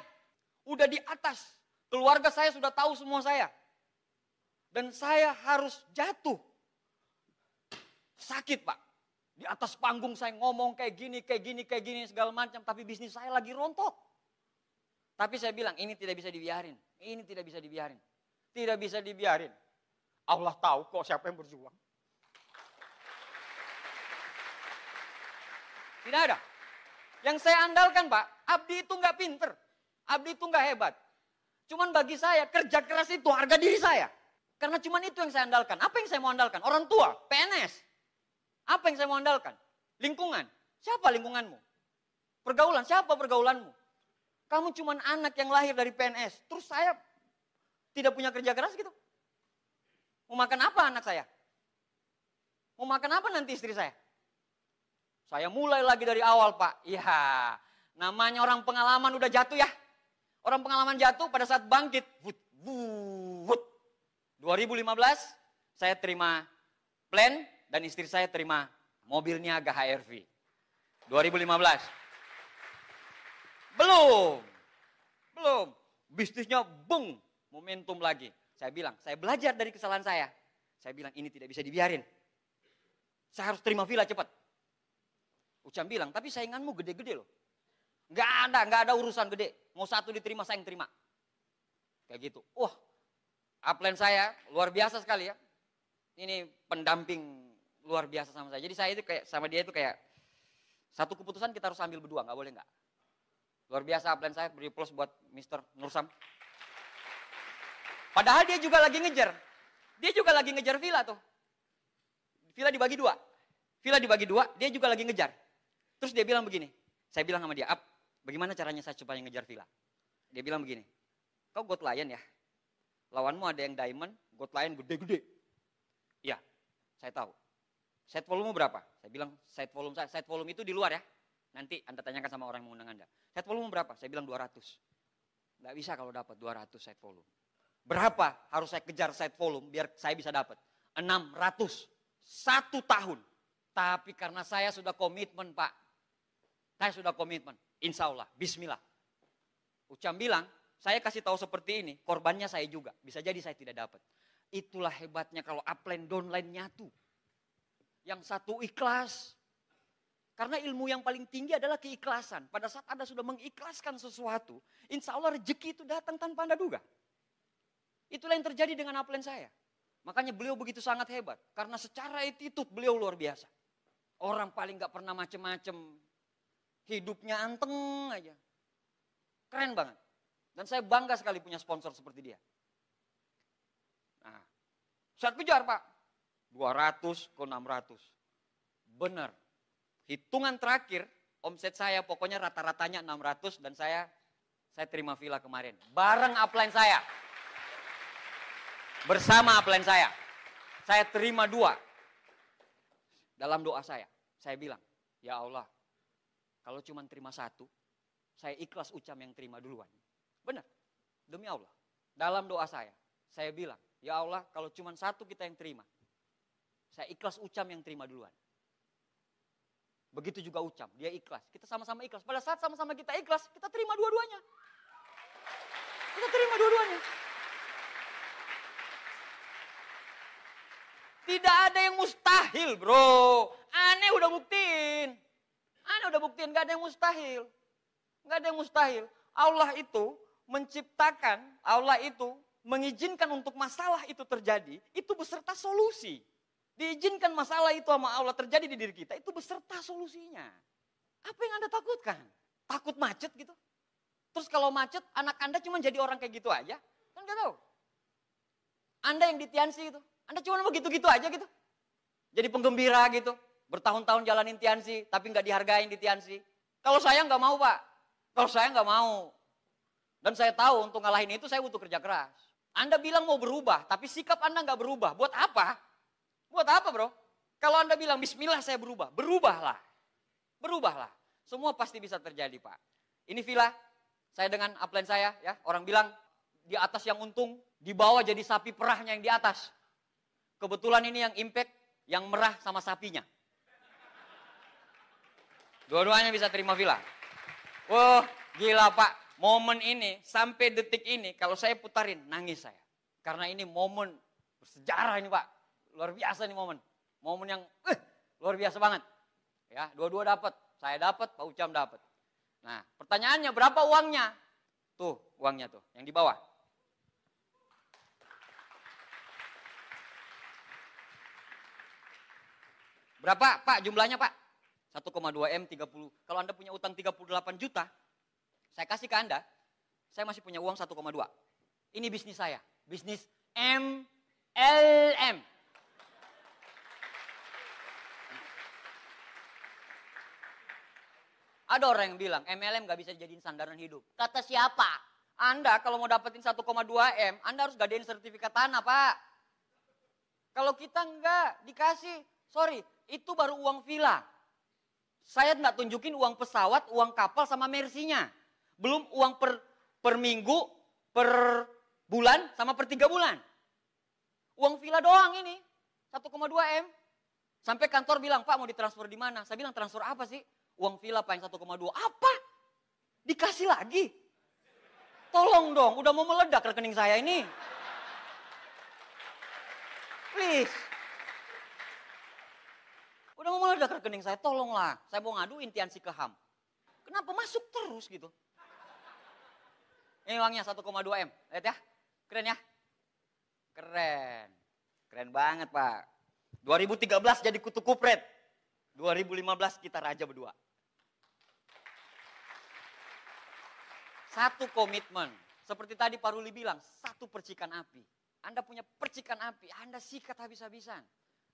S3: Udah di atas. Keluarga saya sudah tahu semua saya. Dan saya harus jatuh. Sakit Pak. Di atas panggung saya ngomong kayak gini segala macam. Tapi bisnis saya lagi rontok. Tapi saya bilang ini tidak bisa dibiarin. Ini tidak bisa dibiarin. Tidak bisa dibiarin. Allah tahu kok siapa yang berjuang. Tidak ada. Yang saya andalkan Pak, Abdi itu nggak pinter. Abdi itu nggak hebat. Cuman bagi saya kerja keras itu harga diri saya. Karena cuman itu yang saya andalkan. Apa yang saya mau andalkan? Orang tua, PNS. Apa yang saya mau andalkan? Lingkungan. Siapa lingkunganmu? Pergaulan. Siapa pergaulanmu? Kamu cuman anak yang lahir dari PNS. Terus saya tidak punya kerja keras gitu. Mau makan apa anak saya? Mau makan apa nanti istri saya? Saya mulai lagi dari awal Pak. Ya, namanya orang pengalaman udah jatuh ya. Orang pengalaman jatuh pada saat bangkit. 2015 saya terima plan dan istri saya terima mobil niaga HRV. 2015. Belum. Bisnisnya bung, momentum lagi. Saya bilang, saya belajar dari kesalahan saya. Saya bilang ini tidak bisa dibiarin. Saya harus terima villa cepat. Ucam bilang, tapi sainganmu gede-gede loh. Nggak ada urusan gede. Mau satu diterima, saya yang terima. Kayak gitu. Wah, upline saya luar biasa sekali ya. Ini pendamping luar biasa sama saya. Jadi saya itu kayak sama dia itu kayak satu keputusan kita harus ambil berdua, nggak boleh nggak. Luar biasa upline saya, beri plus buat Mr. Nursam. Padahal dia juga lagi ngejar. Dia juga lagi ngejar villa tuh. Villa dibagi 2. Villa dibagi 2, dia juga lagi ngejar. Terus dia bilang begini. Saya bilang sama dia, "Ap, bagaimana caranya saya supaya ngejar villa?" Dia bilang begini. "Kau God Lion ya? Lawanmu ada yang diamond, God Lion gede-gede." "Iya, saya tahu." "Set volume berapa?" Saya bilang, "Set volume itu di luar ya. Nanti Anda tanyakan sama orang yang mengundang Anda." "Set volume berapa?" Saya bilang 200. Nggak bisa kalau dapat 200 set volume. Berapa harus saya kejar set volume biar saya bisa dapat? 600. 1 tahun. Tapi karena saya sudah komitmen Pak. Saya sudah komitmen. Insya Allah. Bismillah. Ucam bilang, saya kasih tahu seperti ini. Korbannya saya juga. Bisa jadi saya tidak dapat. Itulah hebatnya kalau upline downline nyatu. Yang satu ikhlas. Karena ilmu yang paling tinggi adalah keikhlasan. Pada saat Anda sudah mengikhlaskan sesuatu. Insya Allah rezeki itu datang tanpa Anda duga. Itulah yang terjadi dengan upline saya. Makanya beliau begitu sangat hebat. Karena secara attitude beliau luar biasa. Orang paling gak pernah macem-macem. Hidupnya anteng aja. Keren banget. Dan saya bangga sekali punya sponsor seperti dia. Nah, saya kejar Pak. 200 ke 600. Benar. Hitungan terakhir, omset saya pokoknya rata-ratanya 600 dan saya terima villa kemarin. Bareng upline saya. Bersama upline saya. Saya terima 2. Dalam doa saya bilang, ya Allah, kalau cuma terima 1, saya ikhlas Ucam yang terima duluan. Benar, demi Allah. Dalam doa saya bilang, ya Allah, kalau cuma 1 kita yang terima, saya ikhlas Ucam yang terima duluan. Begitu juga Ucam, dia ikhlas. Kita sama-sama ikhlas. Pada saat sama-sama kita ikhlas, kita terima dua-duanya. Kita terima dua-duanya. Tidak ada yang mustahil bro. Aneh udah buktiin. Gak ada yang mustahil. Gak ada yang mustahil. Allah itu menciptakan, Allah itu mengizinkan untuk masalah itu terjadi. Itu beserta solusi. Diizinkan masalah itu sama Allah terjadi di diri kita. Itu beserta solusinya. Apa yang Anda takutkan? Takut macet gitu? Terus kalau macet anak Anda cuma jadi orang kayak gitu aja? Kan gak tahu. Anda yang di Tiansi itu. Anda cuma begitu-gitu aja gitu. Jadi penggembira gitu. Bertahun-tahun jalanin Tiansi, tapi nggak dihargain di Tiansi. Kalau saya nggak mau Pak. Kalau saya nggak mau. Dan saya tahu untuk ngalahin itu saya butuh kerja keras. Anda bilang mau berubah, tapi sikap Anda nggak berubah. Buat apa? Buat apa bro? Kalau Anda bilang bismillah saya berubah. Berubahlah. Berubahlah. Semua pasti bisa terjadi, Pak. Ini villa, saya dengan upline saya, ya, orang bilang di atas yang untung, di bawah jadi sapi perahnya yang di atas. Kebetulan ini yang impact, yang merah sama sapinya. Dua-duanya bisa terima villa. Wah, gila Pak. Momen ini, sampai detik ini, kalau saya putarin, nangis saya. Karena ini momen bersejarah ini Pak. Luar biasa nih momen. Momen yang luar biasa banget. Ya, dua-dua dapat. Saya dapat, Pak Ucam dapat. Nah, pertanyaannya berapa uangnya? Tuh, uangnya tuh, yang di bawah. Berapa Pak jumlahnya Pak? 1,2 M 30. Kalau Anda punya utang 38 juta, saya kasih ke Anda, saya masih punya uang 1,2. Ini bisnis saya, bisnis MLM. Ada orang yang bilang MLM gak bisa dijadiin sandaran hidup. Kata siapa? Anda kalau mau dapetin 1,2 M, Anda harus gadein sertifikat tanah Pak. Kalau kita enggak dikasih, sorry, itu baru uang villa. Saya enggak tunjukin uang pesawat, uang kapal sama mersinya. Belum uang per minggu, per bulan, sama per 3 bulan. Uang villa doang ini, 1,2 M. Sampai kantor bilang, Pak mau ditransfer di mana? Saya bilang transfer apa sih? Uang villa Pak yang 1,2. Apa? Dikasih lagi? Tolong dong, udah mau meledak rekening saya ini. Please. Udah mau meledak rekening saya, tolonglah. Saya mau ngadu intiansi ke HAM. Kenapa masuk terus gitu? Ini uangnya 1,2 M. Lihat ya, keren ya? Keren. Keren banget Pak. 2013 jadi kutu kupret. 2015 kita raja berdua. Satu komitmen. Seperti tadi Pak Ruli bilang, satu percikan api. Anda punya percikan api, Anda sikat habis-habisan.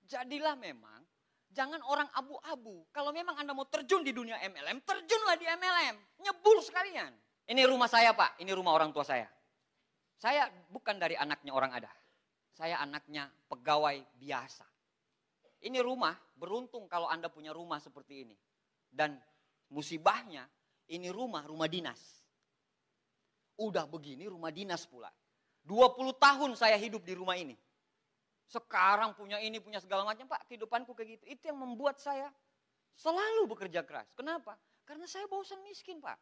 S3: Jadilah memang, jangan orang abu-abu. Kalau memang Anda mau terjun di dunia MLM, terjunlah di MLM. Nyebur sekalian. Ini rumah saya Pak, ini rumah orang tua saya. Saya bukan dari anaknya orang ada. Saya anaknya pegawai biasa. Ini rumah, beruntung kalau Anda punya rumah seperti ini. Dan musibahnya, ini rumah dinas. Udah begini rumah dinas pula. 20 tahun saya hidup di rumah ini. Sekarang punya ini, punya segala macam. Pak, kehidupanku kayak gitu. Itu yang membuat saya selalu bekerja keras. Kenapa? Karena saya bosan miskin Pak.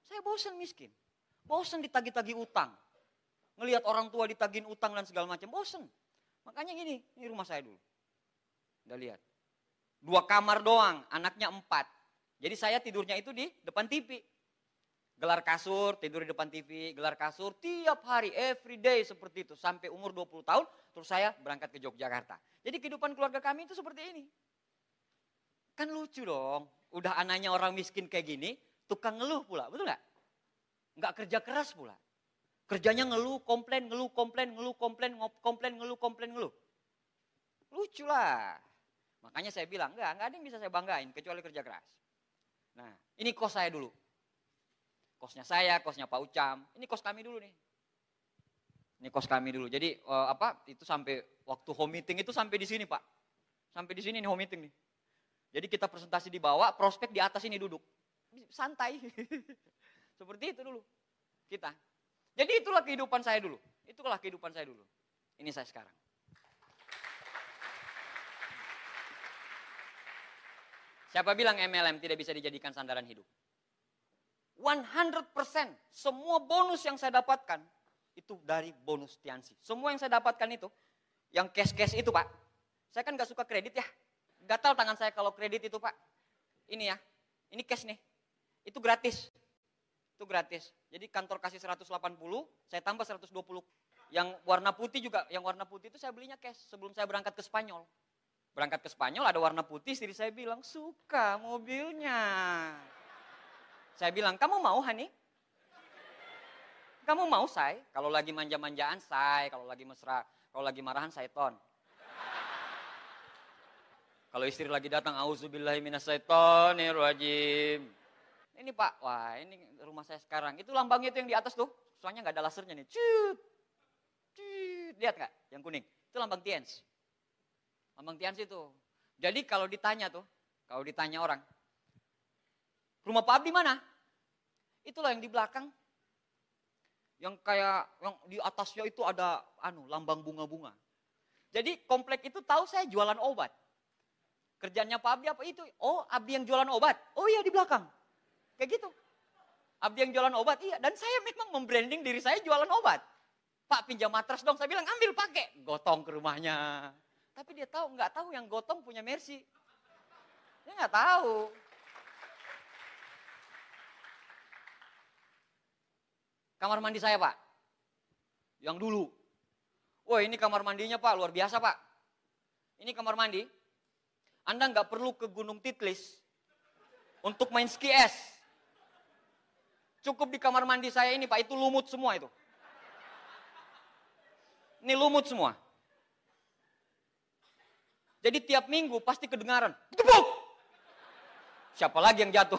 S3: Saya bosan miskin. Bosan ditagih-tagih utang. Ngelihat orang tua ditagihin utang dan segala macam. Bosan. Makanya ini rumah saya dulu. Udah lihat. 2 kamar doang, anaknya 4. Jadi saya tidurnya itu di depan TV. Gelar kasur, tidur di depan TV, gelar kasur tiap hari, every day seperti itu. Sampai umur 20 tahun, terus saya berangkat ke Yogyakarta. Jadi kehidupan keluarga kami itu seperti ini. Kan lucu dong, udah anaknya orang miskin kayak gini, tukang ngeluh pula, betul gak? Nggak kerja keras pula. Kerjanya ngeluh, komplain, ngeluh, komplain, ngeluh, komplain, komplain, ngeluh, komplain, ngeluh. Lucu lah. Makanya saya bilang, enggak ada yang bisa saya banggain kecuali kerja keras. Nah, ini kos saya dulu. Kosnya saya, kosnya Pak Ucam. Ini kos kami dulu nih. Ini kos kami dulu. Jadi itu sampai waktu home meeting itu sampai di sini Pak. Sampai di sini nih home meeting nih. Jadi kita presentasi di bawah, prospek di atas ini duduk. Santai. Seperti itu dulu kita. Jadi itulah kehidupan saya dulu. Itulah kehidupan saya dulu. Ini saya sekarang. Siapa bilang MLM tidak bisa dijadikan sandaran hidup? 100% semua bonus yang saya dapatkan itu dari bonus Tiansi. Semua yang saya dapatkan itu, yang cash-cash itu Pak. Saya kan gak suka kredit ya. Gatal tangan saya kalau kredit itu Pak. Ini ya, ini cash nih. Itu gratis. Itu gratis. Jadi kantor kasih 180, saya tambah 120. Yang warna putih juga, yang warna putih itu saya belinya cash sebelum saya berangkat ke Spanyol. Berangkat ke Spanyol ada warna putih, istri saya bilang, suka mobilnya. Saya bilang, kamu mau Hani? Kamu mau Say? Kalau lagi manja-manjaan Say, kalau lagi mesra, kalau lagi marahan Saiton. Kalau istri lagi datang, auzubillahi minasyaitonirrajim. Ini Pak, wah ini rumah saya sekarang. Itu lambangnya itu yang di atas tuh, soalnya nggak ada lasernya nih. Cut, cut, lihat nggak? Yang kuning, itu lambang Tiens. Lambang Tiens itu. Jadi kalau ditanya tuh, kalau ditanya orang, Rumah Pak Abdi mana? Itulah yang di belakang. Yang kayak yang di atasnya itu ada lambang bunga-bunga. Jadi komplek itu tahu saya jualan obat. Kerjanya Pak Abdi apa itu? Oh, Abdi yang jualan obat. Oh iya di belakang. Kayak gitu. Abdi yang jualan obat, iya. Dan saya memang membranding diri saya jualan obat. Pak pinjam matras dong, saya bilang ambil pakai. Gotong ke rumahnya. Tapi dia nggak tahu yang gotong punya Mercy. Dia nggak tahu. Kamar mandi saya Pak, yang dulu. Wah ini kamar mandinya Pak, luar biasa Pak. Ini kamar mandi, Anda nggak perlu ke Gunung Titlis untuk main ski es. Cukup di kamar mandi saya ini Pak, itu lumut semua itu. Ini lumut semua. Jadi tiap minggu pasti kedengaran, gebuk. Siapa lagi yang jatuh?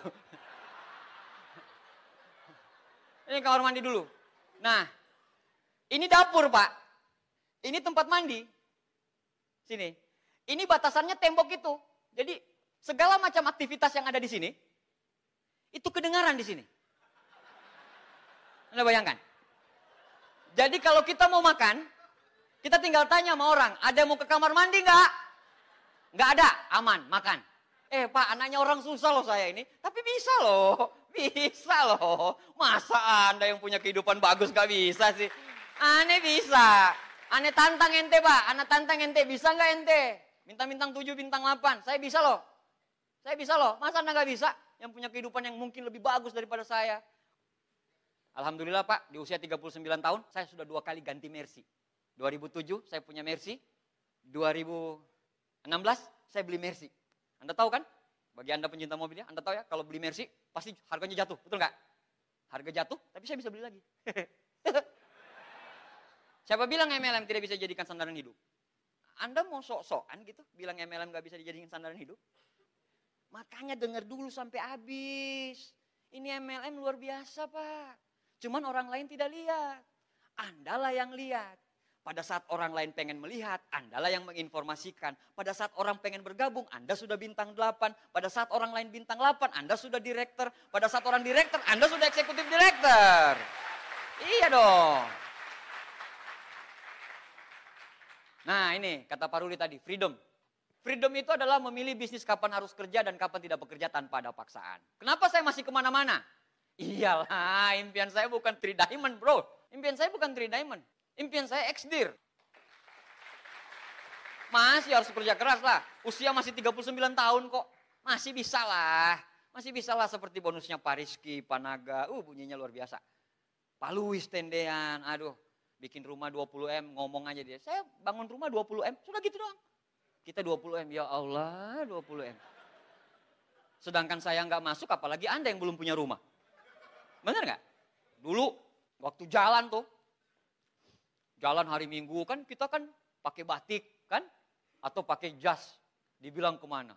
S3: Ini kamar mandi dulu. Nah, ini dapur Pak. Ini tempat mandi. Sini. Ini batasannya tembok itu. Jadi segala macam aktivitas yang ada di sini, itu kedengaran di sini. Anda bayangkan. Jadi kalau kita mau makan, kita tinggal tanya sama orang, ada yang mau ke kamar mandi nggak? Nggak ada, aman, makan. Pak, anaknya orang susah loh saya ini. Tapi bisa loh. Bisa loh. Masa Anda yang punya kehidupan bagus gak bisa sih? Aneh bisa. Aneh tantang ente Pak. Anak tantang ente. Bisa gak ente? Bintang-bintang 7, bintang 8. Saya bisa loh. Saya bisa loh. Masa Anda gak bisa? Yang punya kehidupan yang mungkin lebih bagus daripada saya. Alhamdulillah Pak. Di usia 39 tahun. Saya sudah 2 kali ganti Mercy. 2007 saya punya Mercy. 2016 saya beli Mercy. Anda tahu kan? Bagi Anda pencinta mobilnya, Anda tahu ya, kalau beli Mercy, pasti harganya jatuh, betul nggak? Harga jatuh, tapi saya bisa beli lagi. Siapa bilang MLM tidak bisa dijadikan sandaran hidup? Anda mau sok-sokan gitu, bilang MLM nggak bisa dijadikan sandaran hidup? Makanya dengar dulu sampai habis. Ini MLM luar biasa Pak. Cuman orang lain tidak lihat. Anda lah yang lihat. Pada saat orang lain pengen melihat, Anda lah yang menginformasikan. Pada saat orang pengen bergabung, Anda sudah bintang 8. Pada saat orang lain bintang 8, Anda sudah direktur. Pada saat orang direktur, Anda sudah eksekutif direktur. Iya dong. Nah ini kata Pak Ruli tadi, freedom. Freedom itu adalah memilih bisnis kapan harus kerja dan kapan tidak bekerja tanpa ada paksaan. Kenapa saya masih kemana-mana? Iyalah, impian saya bukan 3 diamond bro. Impian saya bukan 3 diamond. Impian saya ex-dir. Masih harus kerja keras lah. Usia masih 39 tahun kok. Masih bisa lah. Masih bisa lah seperti bonusnya Pak Rizky, Pak Naga. Bunyinya luar biasa. Pak Luis tendean. Aduh, bikin rumah 20M. Ngomong aja dia. Saya bangun rumah 20M. Sudah gitu doang. Kita 20M. Ya Allah 20M. Sedangkan saya nggak masuk, apalagi Anda yang belum punya rumah. Bener nggak? Dulu waktu jalan tuh. Jalan hari Minggu kan kita kan pakai batik kan. Atau pakai jas. Dibilang kemana.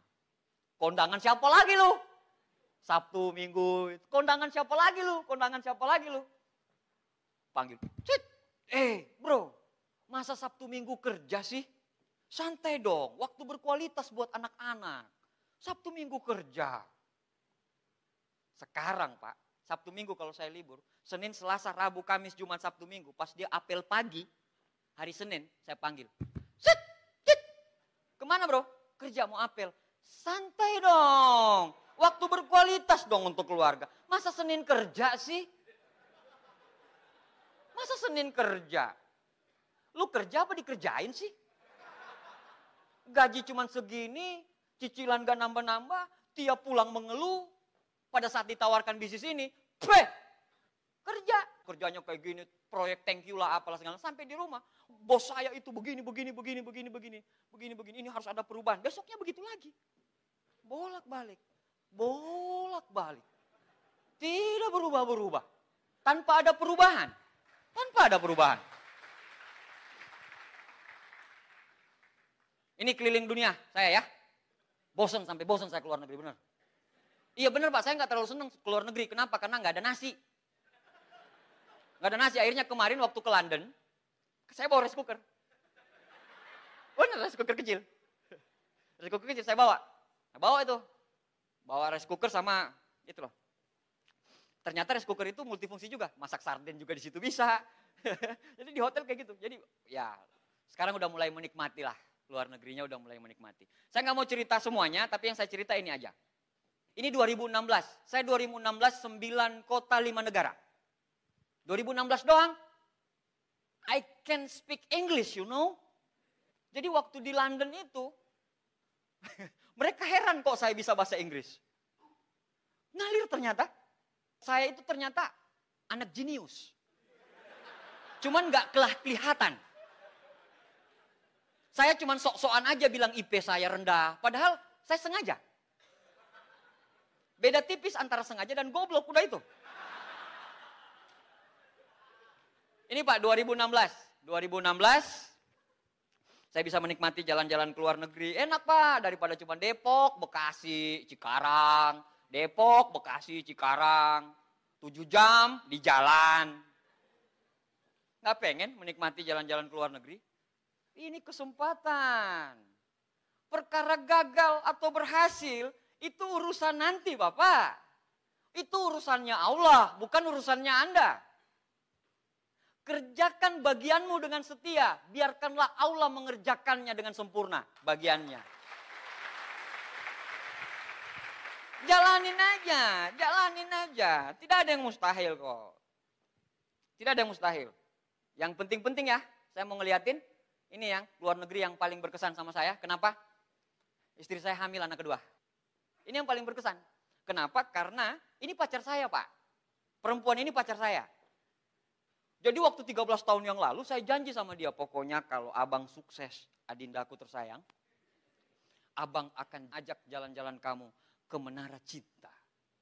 S3: Kondangan siapa lagi lu? Sabtu, Minggu. Kondangan siapa lagi lu? Kondangan siapa lagi lu? Panggil. Cit. Bro. Masa Sabtu Minggu kerja sih? Santai dong. Waktu berkualitas buat anak-anak. Sabtu Minggu kerja. Sekarang Pak. Sabtu Minggu kalau saya libur. Senin, Selasa, Rabu, Kamis, Jumat, Sabtu, Minggu. Pas dia apel pagi, hari Senin saya panggil. Sit, sit. Kemana bro? Kerja mau apel. Santai dong. Waktu berkualitas dong untuk keluarga. Masa Senin kerja sih? Masa Senin kerja? Lu kerja apa dikerjain sih? Gaji cuman segini, cicilan gak nambah-nambah, tiap pulang mengeluh. Pada saat ditawarkan bisnis ini, kerja. Kerjanya kayak gini, proyek thank you lah apalah segala. Sampai di rumah, bos saya itu begini. Ini harus ada perubahan. Besoknya begitu lagi. Bolak-balik. Tidak berubah-berubah. Tanpa ada perubahan. Ini keliling dunia saya ya. Sampai bosan saya keluar negeri benar. Iya benar Pak, saya nggak terlalu senang keluar negeri. Kenapa? Karena nggak ada nasi. Akhirnya kemarin waktu ke London, saya bawa rice cooker. Benar, rice cooker kecil. Rice cooker kecil saya bawa. Bawa rice cooker sama Itu loh. Ternyata rice cooker itu multifungsi juga, masak sarden juga di situ bisa. Jadi di hotel kayak gitu. Jadi ya sekarang udah mulai menikmati lah, luar negerinya udah mulai menikmati. Saya nggak mau cerita semuanya, tapi yang saya cerita ini aja. Ini 2016, saya 2016 9 kota 5 negara. 2016 doang, I can speak English, you know. Jadi waktu di London itu, mereka heran kok saya bisa bahasa Inggris. Ngalir ternyata. Saya itu ternyata anak jenius. Cuman gak kelihatan. Saya cuman sok-sokan aja bilang IP saya rendah. Padahal saya sengaja. Beda tipis antara sengaja dan goblok, udah itu. Ini Pak 2016. 2016 saya bisa menikmati jalan-jalan ke luar negeri. Enak Pak, daripada cuma Depok, Bekasi, Cikarang. Depok, Bekasi, Cikarang. 7 jam di jalan. Nggak pengen menikmati jalan-jalan ke luar negeri? Ini kesempatan. Perkara gagal atau berhasil, itu urusan nanti Bapak. Itu urusannya Allah, bukan urusannya Anda. Kerjakan bagianmu dengan setia. Biarkanlah Allah mengerjakannya dengan sempurna bagiannya. Jalanin aja. Tidak ada yang mustahil kok. Tidak ada yang mustahil. Yang penting-penting ya, saya mau ngeliatin. Ini yang luar negeri yang paling berkesan sama saya. Kenapa? Istri saya hamil anak kedua. Ini yang paling berkesan. Kenapa? Karena ini pacar saya Pak. Perempuan ini pacar saya. Jadi waktu 13 tahun yang lalu saya janji sama dia. Pokoknya kalau abang sukses, adindaku tersayang. Abang akan ajak jalan-jalan kamu ke Menara Cinta.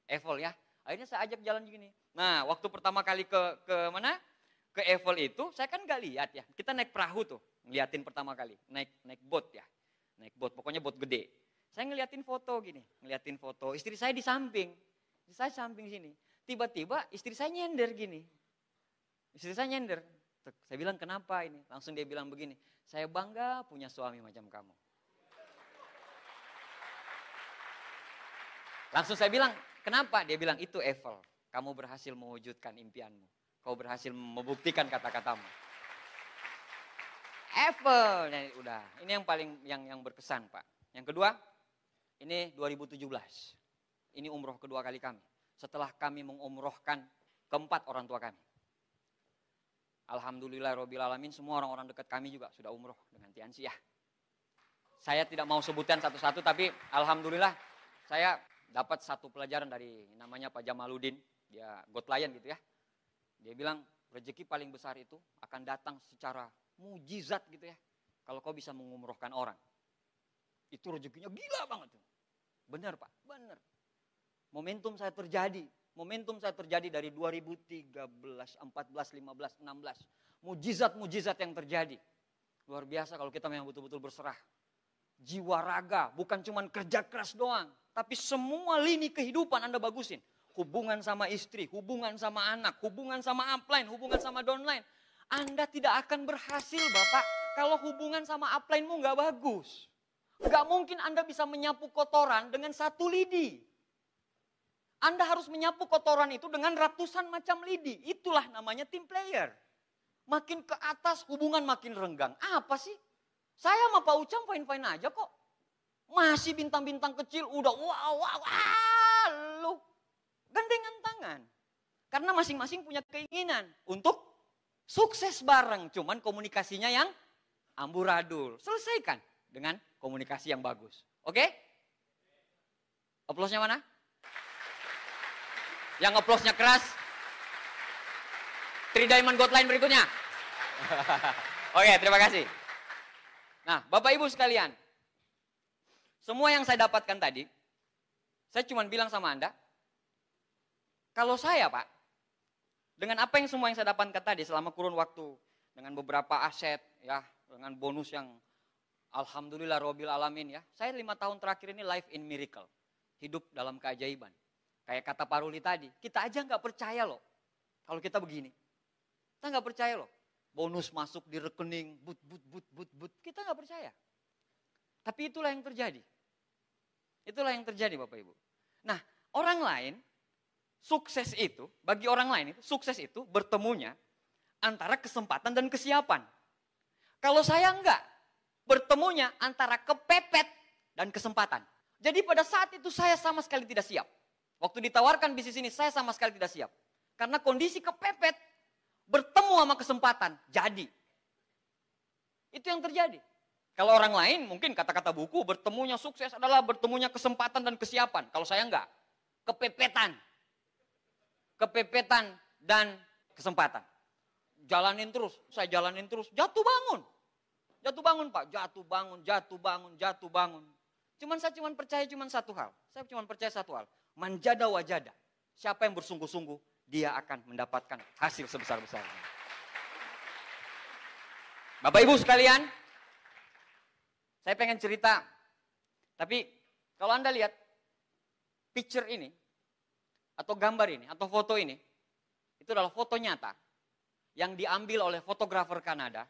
S3: Eiffel ya. Akhirnya saya ajak jalan gini. Nah waktu pertama kali ke mana? Ke Eiffel itu saya kan gak lihat ya. Kita naik perahu tuh. Ngeliatin pertama kali. Naik boat ya. Naik boat. Pokoknya boat gede. Saya ngeliatin foto gini. Ngeliatin foto. Istri saya di samping. Istri saya samping sini. Tiba-tiba istri saya nyender gini. Istri saya nyender. Saya bilang kenapa ini? Langsung dia bilang begini. Saya bangga punya suami macam kamu. Langsung saya bilang, kenapa? Dia bilang, itu Eiffel. Kamu berhasil mewujudkan impianmu. Kau berhasil membuktikan kata-katamu. Eiffel. Nah, udah. Ini yang paling yang berkesan, Pak. Yang kedua, ini 2017. Ini umroh kedua kali kami. Setelah kami mengumrohkan keempat orang tua kami. Alhamdulillah Rabbil Alamin, semua orang-orang dekat kami juga sudah umroh dengan Tiansi ya. Saya tidak mau sebutkan satu-satu, tapi alhamdulillah saya dapat satu pelajaran dari namanya Pak Jamaluddin, dia Godlion gitu ya. Dia bilang rezeki paling besar itu akan datang secara mujizat gitu ya. Kalau kau bisa mengumrohkan orang. Itu rezekinya gila banget. Benar Pak, benar. Momentum saya terjadi dari 2013, 14, 15, 16. Mujizat-mujizat yang terjadi. Luar biasa kalau kita memang betul-betul berserah. Jiwa raga, bukan cuma kerja keras doang. Tapi semua lini kehidupan Anda bagusin. Hubungan sama istri, hubungan sama anak, hubungan sama upline, hubungan sama downline. Anda tidak akan berhasil Bapak kalau hubungan sama upline-mu gak bagus. Gak mungkin Anda bisa menyapu kotoran dengan satu lidi. Anda harus menyapu kotoran itu dengan ratusan macam lidi. Itulah namanya team player. Makin ke atas hubungan makin renggang. Apa sih? Saya sama Pak Ucang fine-fine aja kok. Masih bintang-bintang kecil udah wow. Lu gandengan tangan. Karena masing-masing punya keinginan untuk sukses bareng. Cuman komunikasinya yang amburadul. Selesaikan dengan komunikasi yang bagus. Oke? Aplausnya mana? Yang aplausnya keras. 3 Diamond Godline berikutnya. Oke, terima kasih. Nah, Bapak Ibu sekalian. Semua yang saya dapatkan tadi, saya cuma bilang sama Anda, kalau saya Pak, dengan apa yang semua yang saya dapatkan tadi selama kurun waktu, dengan beberapa aset, ya, dengan bonus yang alhamdulillah Rabbil Alamin ya. Saya 5 tahun terakhir ini life in miracle. Hidup dalam keajaiban. Kayak kata Pak Ruli tadi, kita aja nggak percaya loh kalau kita begini. Kita nggak percaya loh. Bonus masuk di rekening, but. Kita nggak percaya. Tapi itulah yang terjadi. Itulah yang terjadi Bapak Ibu. Nah, orang lain sukses itu, bagi orang lain itu, sukses itu bertemunya antara kesempatan dan kesiapan. Kalau saya enggak, bertemunya antara kepepet dan kesempatan. Jadi pada saat itu saya sama sekali tidak siap. Waktu ditawarkan bisnis ini saya sama sekali tidak siap. Karena kondisi kepepet, bertemu sama kesempatan, jadi. Itu yang terjadi. Kalau orang lain mungkin kata-kata buku, bertemunya sukses adalah bertemunya kesempatan dan kesiapan. Kalau saya enggak, kepepetan. Kepepetan dan kesempatan. Jalanin terus, saya jalanin terus, jatuh bangun. Jatuh bangun Pak, jatuh bangun, jatuh bangun, jatuh bangun. Saya cuma percaya satu hal. Saya cuma percaya satu hal. Manjada wajada. Siapa yang bersungguh-sungguh, dia akan mendapatkan hasil sebesar-besarnya. Bapak Ibu sekalian, saya pengen cerita. Tapi kalau Anda lihat picture ini, atau gambar ini, atau foto ini, itu adalah foto nyata yang diambil oleh fotografer Kanada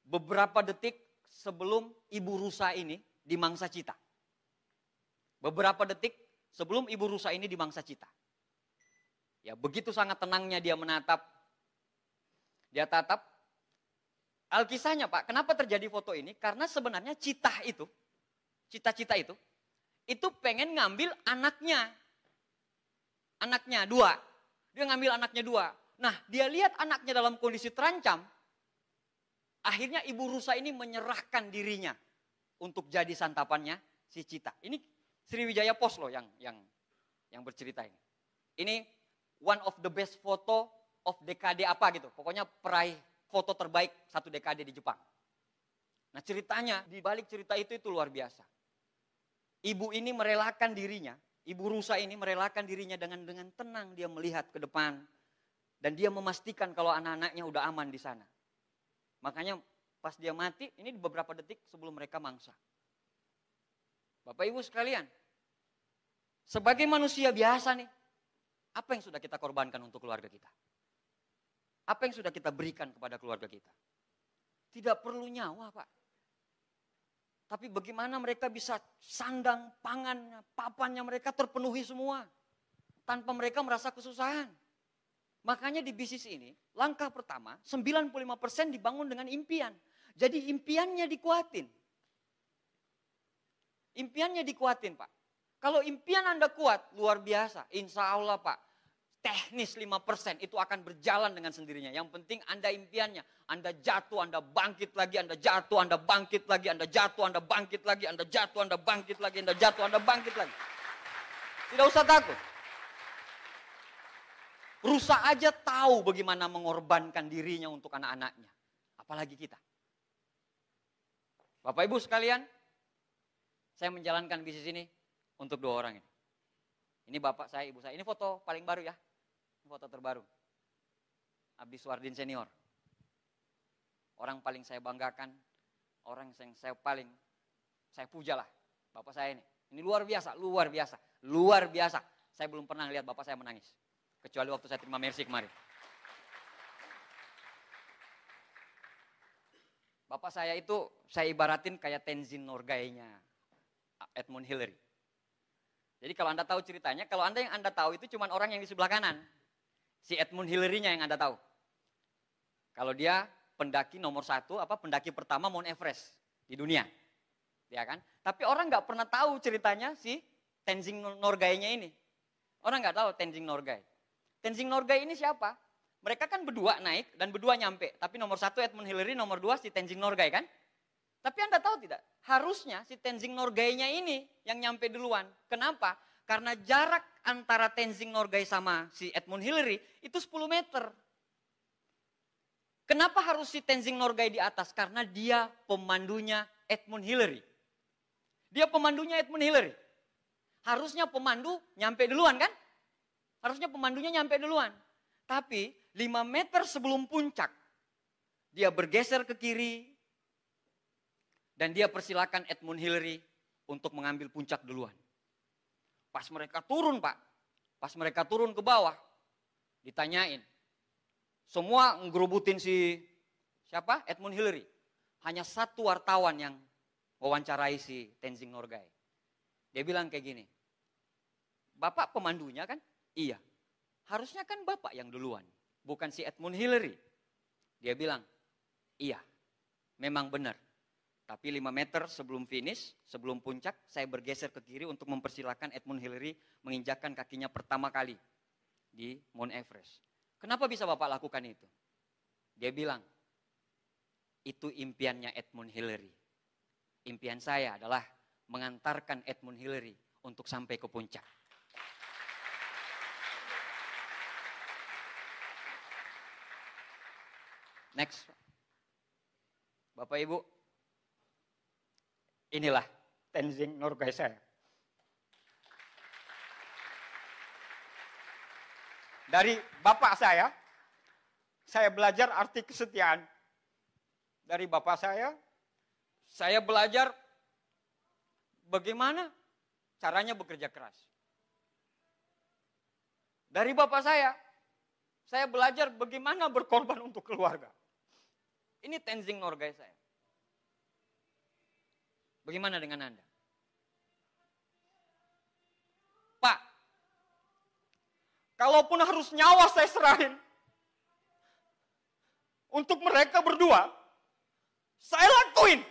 S3: beberapa detik sebelum ibu rusa ini dimangsa cita. Beberapa detik sebelum ibu rusa ini dimangsa cita. Ya, begitu sangat tenangnya dia menatap. Dia tatap. Alkisahnya Pak, kenapa terjadi foto ini? Karena sebenarnya cita-cita itu pengen ngambil anaknya. Anaknya 2. Dia ngambil anaknya 2. Nah, dia lihat anaknya dalam kondisi terancam. Akhirnya ibu rusa ini menyerahkan dirinya untuk jadi santapannya si cita. Ini Sriwijaya Post loh yang bercerita ini. Ini one of the best photo of dekade apa gitu. Pokoknya peraih foto terbaik 1 dekade di Jepang. Nah ceritanya, di balik cerita itu luar biasa. Ibu ini merelakan dirinya, ibu rusa ini merelakan dirinya dengan tenang dia melihat ke depan. Dan dia memastikan kalau anak-anaknya udah aman di sana. Makanya pas dia mati, ini beberapa detik sebelum mereka mangsa. Bapak Ibu sekalian, sebagai manusia biasa nih, apa yang sudah kita korbankan untuk keluarga kita? Apa yang sudah kita berikan kepada keluarga kita? Tidak perlu nyawa Pak. Tapi bagaimana mereka bisa sandang, pangannya, papannya mereka terpenuhi semua. Tanpa mereka merasa kesusahan. Makanya di bisnis ini, langkah pertama 95% dibangun dengan impian. Jadi impiannya dikuatin. Impiannya dikuatin Pak. Kalau impian Anda kuat, luar biasa. Insya Allah Pak, teknis 5% itu akan berjalan dengan sendirinya. Yang penting Anda impiannya. Anda jatuh, Anda bangkit lagi, Anda jatuh, Anda bangkit lagi, Anda jatuh, Anda bangkit lagi, Anda jatuh, Anda bangkit lagi, Anda jatuh, Anda bangkit lagi. Tidak usah takut. Rusa aja tahu bagaimana mengorbankan dirinya untuk anak-anaknya. Apalagi kita. Bapak Ibu sekalian, saya menjalankan bisnis ini untuk 2 orang ini. Ini bapak saya, ibu saya. Ini foto paling baru ya. Ini foto terbaru. Abdi Suardin senior. Orang paling saya banggakan, orang yang saya puja lah. Bapak saya ini. Ini luar biasa, luar biasa, luar biasa. Saya belum pernah lihat bapak saya menangis. Kecuali waktu saya terima Mercy kemarin. Bapak saya itu saya ibaratin kayak Tenzin Norgay-nya Edmund Hillary. Jadi kalau Anda tahu ceritanya, kalau yang Anda tahu itu cuma orang yang di sebelah kanan. Si Edmund Hillary-nya yang Anda tahu. Kalau dia pendaki nomor 1, pendaki pertama Mount Everest di dunia. Ya kan? Tapi orang nggak pernah tahu ceritanya si Tenzin Norgay-nya ini. Orang nggak tahu Tenzin Norgay. Tenzin Norgay ini siapa? Mereka kan berdua naik dan berdua nyampe. Tapi nomor 1 Edmund Hillary, nomor 2 si Tenzin Norgay kan? Tapi Anda tahu tidak? Harusnya si Tenzin Norgay-nya ini yang nyampe duluan. Kenapa? Karena jarak antara Tenzin Norgay sama si Edmund Hillary itu 10 meter. Kenapa harus si Tenzin Norgay di atas? Karena dia pemandunya Edmund Hillary. Dia pemandunya Edmund Hillary. Harusnya pemandu nyampe duluan kan? Harusnya pemandunya nyampe duluan. Tapi 5 meter sebelum puncak, dia bergeser ke kiri, dan dia persilakan Edmund Hillary untuk mengambil puncak duluan. Pas mereka turun Pak, pas mereka turun ke bawah, ditanyain. Semua ngerubutin siapa? Edmund Hillary. Hanya 1 wartawan yang wawancarai si Tenzin Norgay. Dia bilang kayak gini, Bapak pemandunya kan? Iya. Harusnya kan Bapak yang duluan, bukan si Edmund Hillary. Dia bilang, iya, memang benar. Tapi 5 meter sebelum finish, sebelum puncak, saya bergeser ke kiri untuk mempersilahkan Edmund Hillary menginjakkan kakinya pertama kali di Mount Everest. Kenapa bisa Bapak lakukan itu? Dia bilang, itu impiannya Edmund Hillary. Impian saya adalah mengantarkan Edmund Hillary untuk sampai ke puncak. Next. Bapak Ibu, inilah Tenzing Norgay saya. Dari bapak saya belajar arti kesetiaan. Dari bapak saya belajar bagaimana caranya bekerja keras. Dari bapak saya belajar bagaimana berkorban untuk keluarga. Ini Tenzing Norgay saya. Bagaimana dengan Anda? Pak, kalaupun harus nyawa saya serahin untuk mereka berdua, saya lakuin.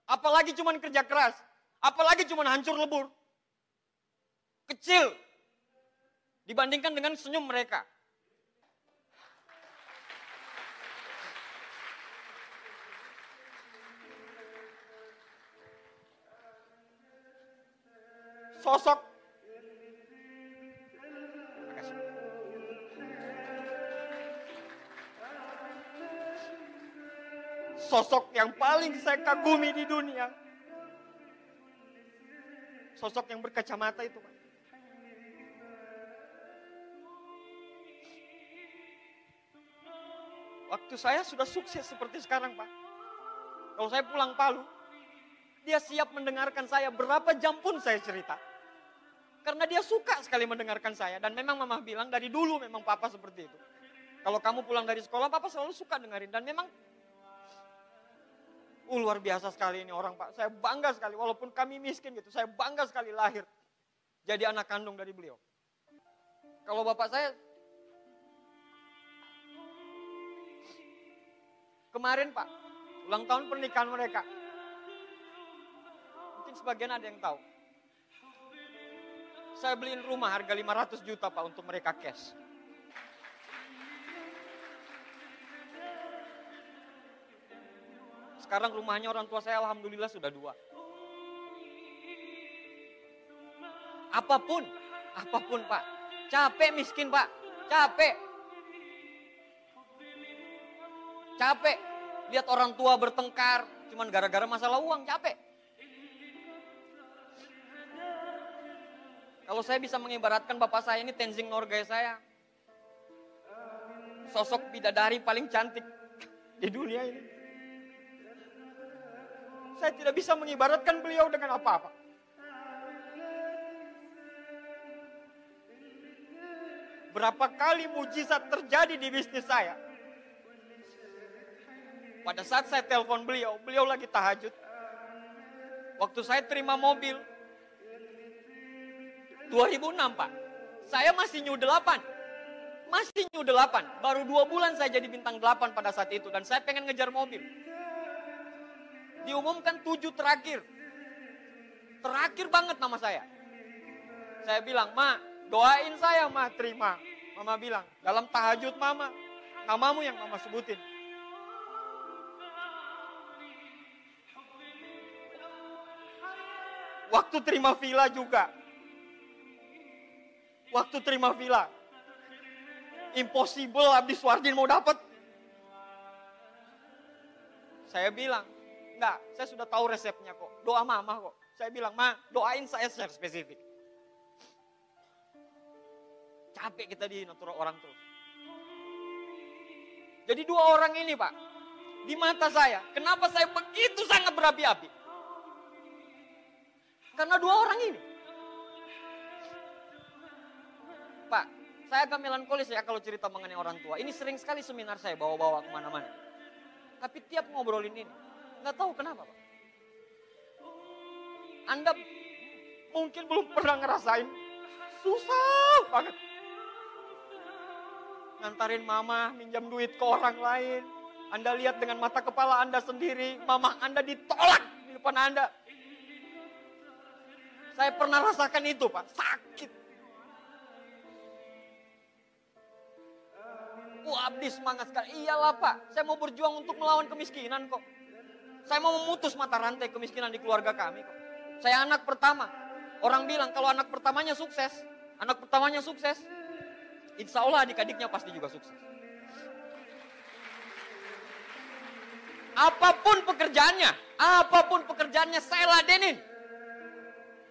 S3: Apalagi cuman kerja keras, apalagi cuman hancur lebur. Kecil dibandingkan dengan senyum mereka. Sosok yang paling saya kagumi di dunia. Sosok yang berkacamata itu, Pak. Waktu saya sudah sukses seperti sekarang, Pak. Kalau saya pulang Palu, dia siap mendengarkan saya berapa jam pun saya cerita. Karena dia suka sekali mendengarkan saya. Dan memang mama bilang dari dulu memang papa seperti itu. Kalau kamu pulang dari sekolah, papa selalu suka dengerin. Dan memang luar biasa sekali ini orang, Pak. Saya bangga sekali, walaupun kami miskin gitu. Saya bangga sekali lahir jadi anak kandung dari beliau. Kalau bapak saya, kemarin Pak, ulang tahun pernikahan mereka. Mungkin sebagian ada yang tahu. Saya beliin rumah harga 500 juta Pak untuk mereka cash. Sekarang rumahnya orang tua saya alhamdulillah sudah 2. Apapun Pak. Capek miskin Pak, capek. Lihat orang tua bertengkar, cuman gara-gara masalah uang, capek. Kalau saya bisa mengibaratkan bapak saya ini Tenzing Norgay saya. Sosok bidadari paling cantik di dunia ini. Saya tidak bisa mengibaratkan beliau dengan apa-apa. Berapa kali mujizat terjadi di bisnis saya. Pada saat saya telepon beliau lagi tahajud. Waktu saya terima mobil, 2006 Pak, saya masih New 8. Baru 2 bulan saya jadi bintang 8 pada saat itu. Dan saya pengen ngejar mobil. Diumumkan 7 terakhir. Terakhir banget nama saya. Saya bilang, Ma, doain saya, Ma, terima. Mama bilang, dalam tahajud Mama, namamu yang Mama sebutin. Waktu terima villa juga. Impossible Abdi Suardin mau dapat. Saya bilang, enggak, saya sudah tahu resepnya kok. Doa Mama kok. Saya bilang, Ma, doain saya secara spesifik. Capek kita dinatur orang terus. Jadi 2 orang ini Pak, di mata saya, kenapa saya begitu sangat berapi-api? Karena 2 orang ini. Pak, saya agak melankolis ya kalau cerita mengenai orang tua. Ini sering sekali seminar saya bawa-bawa kemana-mana. Tapi tiap ngobrolin ini, nggak tahu kenapa Pak. Anda mungkin belum pernah ngerasain susah banget. Ngantarin mama minjam duit ke orang lain. Anda lihat dengan mata kepala Anda sendiri, mama Anda ditolak di depan Anda. Saya pernah rasakan itu Pak, sakit. Abdi semangat sekali. Iyalah Pak, saya mau berjuang untuk melawan kemiskinan kok. Saya mau memutus mata rantai kemiskinan di keluarga kami kok. Saya anak pertama. Orang bilang kalau anak pertamanya sukses, insya Allah adik-adiknya pasti juga sukses. Apapun pekerjaannya saya ladenin.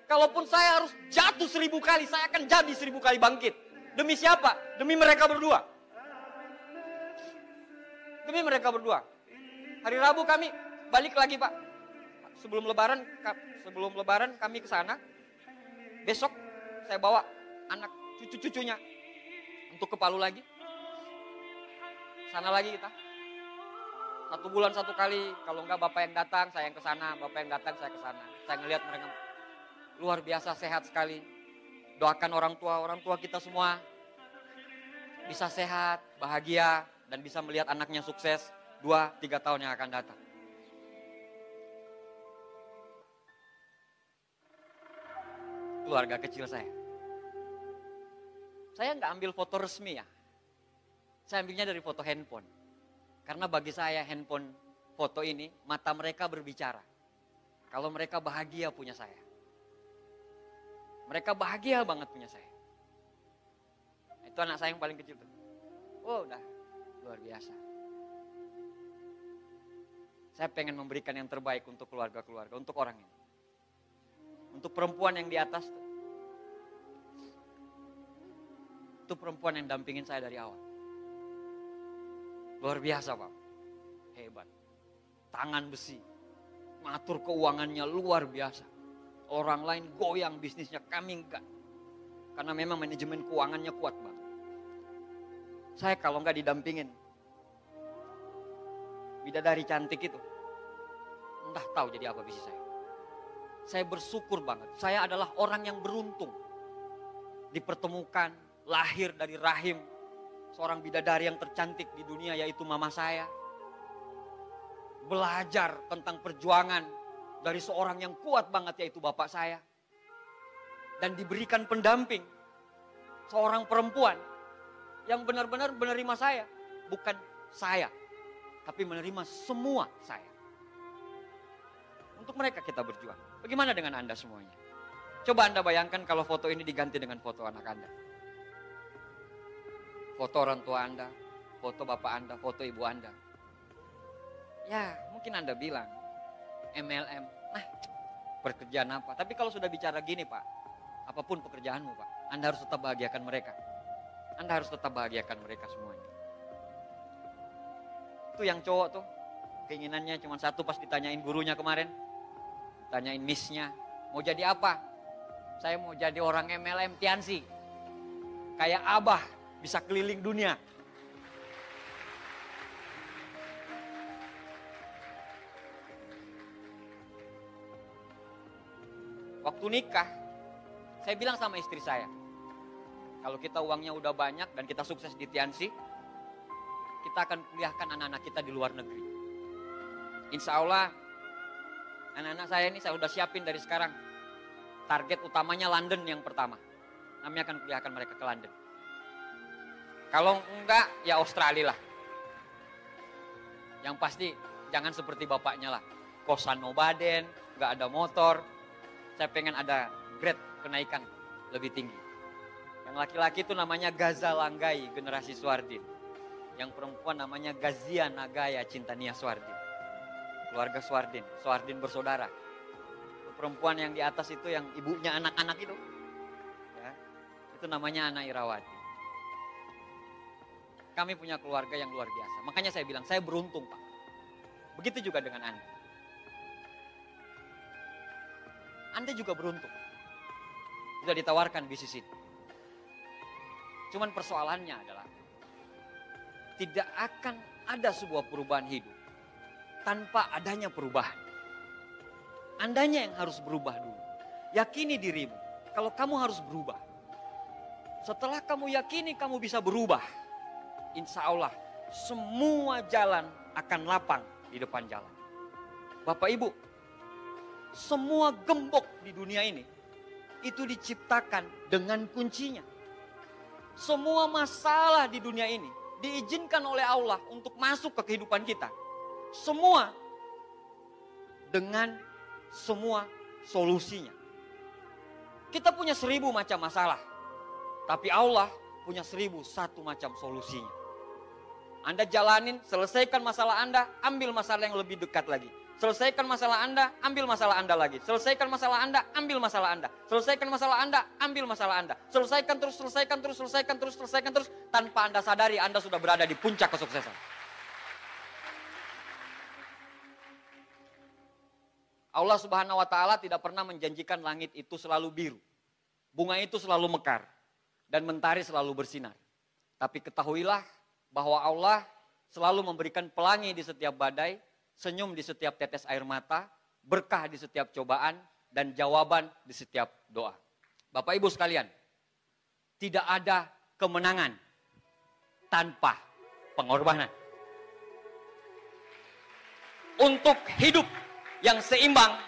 S3: Kalaupun saya harus jatuh 1000 kali, saya akan jadi 1000 kali bangkit. Demi siapa? Demi mereka berdua. Hari Rabu kami balik lagi Pak. Sebelum lebaran kami ke sana. Besok saya bawa anak cucu-cucunya untuk ke Palu lagi. Sana lagi kita. 1 bulan 1 kali. Kalau enggak bapak yang datang, saya yang ke sana. Bapak yang datang, saya ke sana. Saya ngelihat mereka luar biasa sehat sekali. Doakan orang tua kita semua bisa sehat, bahagia, dan bisa melihat anaknya sukses 2-3 tahun yang akan datang. Keluarga kecil saya. Saya nggak ambil foto resmi ya. Saya ambilnya dari foto handphone. Karena bagi saya handphone foto ini, mata mereka berbicara. Kalau mereka bahagia punya saya. Mereka bahagia banget punya saya. Itu anak saya yang paling kecil tuh. Oh udah luar biasa. Saya pengen memberikan yang terbaik untuk keluarga-keluarga, untuk orang ini. Untuk perempuan yang di atas tuh. Itu perempuan yang dampingin saya dari awal. Luar biasa Pak. Hebat. Tangan besi. Ngatur keuangannya luar biasa. Orang lain goyang bisnisnya, kami enggak. Karena memang manajemen keuangannya kuat banget. Saya kalau enggak didampingin bidadari cantik itu, entah tahu jadi apa bisnis saya. Saya bersyukur banget. Saya adalah orang yang beruntung. Dipertemukan, lahir dari rahim seorang bidadari yang tercantik di dunia, yaitu mama saya. Belajar tentang perjuangan dari seorang yang kuat banget, yaitu bapak saya. Dan diberikan pendamping seorang perempuan yang benar-benar menerima saya. Bukan saya, tapi menerima semua saya. Untuk mereka kita berjuang. Bagaimana dengan Anda semuanya? Coba Anda bayangkan kalau foto ini diganti dengan foto anak Anda. Foto orang tua Anda, foto bapak Anda, foto ibu Anda. Ya mungkin Anda bilang, MLM, pekerjaan apa? Tapi kalau sudah bicara gini Pak, apapun pekerjaanmu Pak, Anda harus tetap bahagiakan mereka. Anda harus tetap bahagiakan mereka semuanya. Itu yang cowok tuh, keinginannya cuma satu pas ditanyain gurunya kemarin. Tanyain missnya, mau jadi apa? Saya mau jadi orang MLM Tiansi. Kayak Abah, bisa keliling dunia. Waktu nikah, saya bilang sama istri saya, kalau kita uangnya udah banyak dan kita sukses di Tiansi, kita akan kuliahkan anak-anak kita di luar negeri. Insya Allah, anak-anak saya ini saya udah siapin dari sekarang. Target utamanya London yang pertama. Kami akan kuliahkan mereka ke London. Kalau enggak, ya Australia lah. Yang pasti jangan seperti bapaknya lah. Kosan nobaden, enggak ada motor. Saya pengen ada grade kenaikan lebih tinggi. Yang laki-laki itu namanya Gaza Langgai, generasi Swardin. Yang perempuan namanya Gazia Nagaya, Cintania Swardin. Keluarga Swardin bersaudara. Perempuan yang di atas itu yang ibunya anak-anak itu. Ya, itu namanya Ana Irawati. Kami punya keluarga yang luar biasa. Makanya saya bilang, saya beruntung Pak. Begitu juga dengan Anda. Anda juga beruntung. Sudah ditawarkan bisnis ini. Cuman persoalannya adalah, tidak akan ada sebuah perubahan hidup tanpa adanya perubahan. Andanya yang harus berubah dulu. yakini dirimu. Kalau kamu harus berubah. Setelah kamu yakini kamu bisa berubah, insya Allah semua jalan akan lapang di depan jalan. Bapak Ibu, semua gembok di dunia ini itu diciptakan dengan kuncinya. Semua masalah di dunia ini diizinkan oleh Allah untuk masuk ke kehidupan kita. Semua dengan semua solusinya. Kita punya 1000 macam masalah, tapi Allah punya 1001 macam solusinya. Anda jalanin, selesaikan masalah Anda, ambil masalah yang lebih dekat lagi. Selesaikan masalah Anda, ambil masalah Anda lagi. Selesaikan masalah Anda, ambil masalah Anda. Selesaikan masalah Anda, ambil masalah Anda. Selesaikan terus, selesaikan terus, selesaikan terus, selesaikan terus. Tanpa Anda sadari, Anda sudah berada di puncak kesuksesan. Allah Subhanahu wa Ta'ala tidak pernah menjanjikan langit itu selalu biru. Bunga itu selalu mekar. Dan mentari selalu bersinar. Tapi ketahuilah bahwa Allah selalu memberikan pelangi di setiap badai, senyum di setiap tetes air mata, berkah di setiap cobaan, dan jawaban di setiap doa. Bapak Ibu sekalian, tidak ada kemenangan tanpa pengorbanan. Untuk hidup yang seimbang,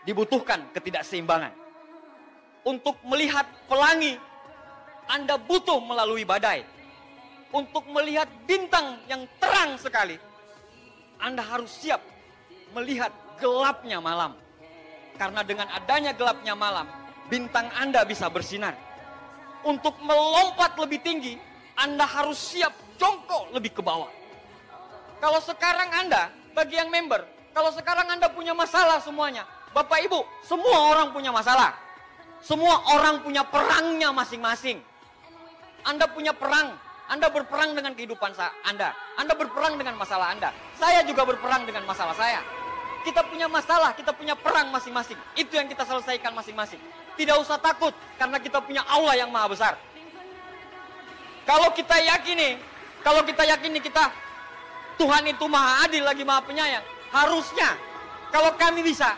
S3: dibutuhkan ketidakseimbangan. Untuk melihat pelangi, Anda butuh melalui badai. Untuk melihat bintang yang terang sekali, Anda harus siap melihat gelapnya malam. Karena dengan adanya gelapnya malam, bintang Anda bisa bersinar. Untuk melompat lebih tinggi, Anda harus siap jongkok lebih ke bawah. Kalau sekarang Anda, bagi yang member, kalau sekarang Anda punya masalah semuanya, Bapak Ibu, semua orang punya masalah. Semua orang punya perangnya masing-masing. Anda punya perang. Anda berperang dengan kehidupan Anda. Anda berperang dengan masalah Anda. Saya juga berperang dengan masalah saya. Kita punya masalah, kita punya perang masing-masing. Itu yang kita selesaikan masing-masing. Tidak usah takut, karena kita punya Allah yang maha besar. Kalau kita yakini kita Tuhan itu maha adil lagi maha penyayang. Harusnya, kalau kami bisa,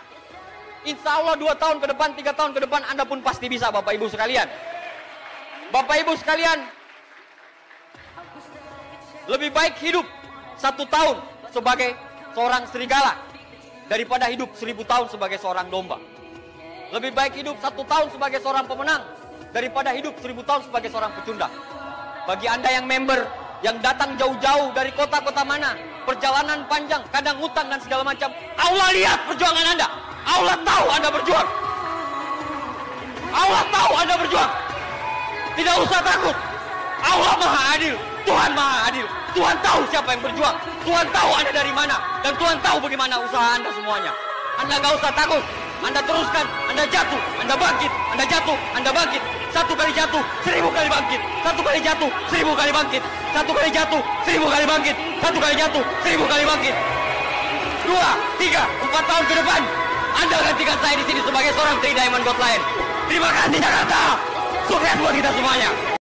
S3: insya Allah 2 tahun ke depan, 3 tahun ke depan, Anda pun pasti bisa, Bapak Ibu sekalian. Bapak Ibu sekalian, lebih baik hidup 1 tahun sebagai seorang serigala daripada hidup 1000 tahun sebagai seorang domba. Lebih baik hidup 1 tahun sebagai seorang pemenang daripada hidup 1000 tahun sebagai seorang pecundang. Bagi Anda yang member, yang datang jauh-jauh dari kota-kota mana, perjalanan panjang, kadang hutang dan segala macam, Allah lihat perjuangan Anda. Allah tahu Anda berjuang. Allah tahu Anda berjuang. Tidak usah takut. Allah maha adil. Tuhan maha adil. Tuhan tahu siapa yang berjuang. Tuhan tahu Anda dari mana. Dan Tuhan tahu bagaimana usaha Anda semuanya. Anda gak usah takut. Anda teruskan. Anda jatuh. Anda bangkit. Anda jatuh. Anda bangkit. 1 kali jatuh, 1000 kali bangkit. 1 kali jatuh, 1000 kali bangkit. 1 kali jatuh, 1000 kali bangkit. 1 kali jatuh, 1000 kali bangkit. 2, 3, 4 tahun ke depan, Anda gantikan saya di sini sebagai seorang Tri Diamond God Lion. Terima kasih Jakarta. Sukses buat kita semuanya.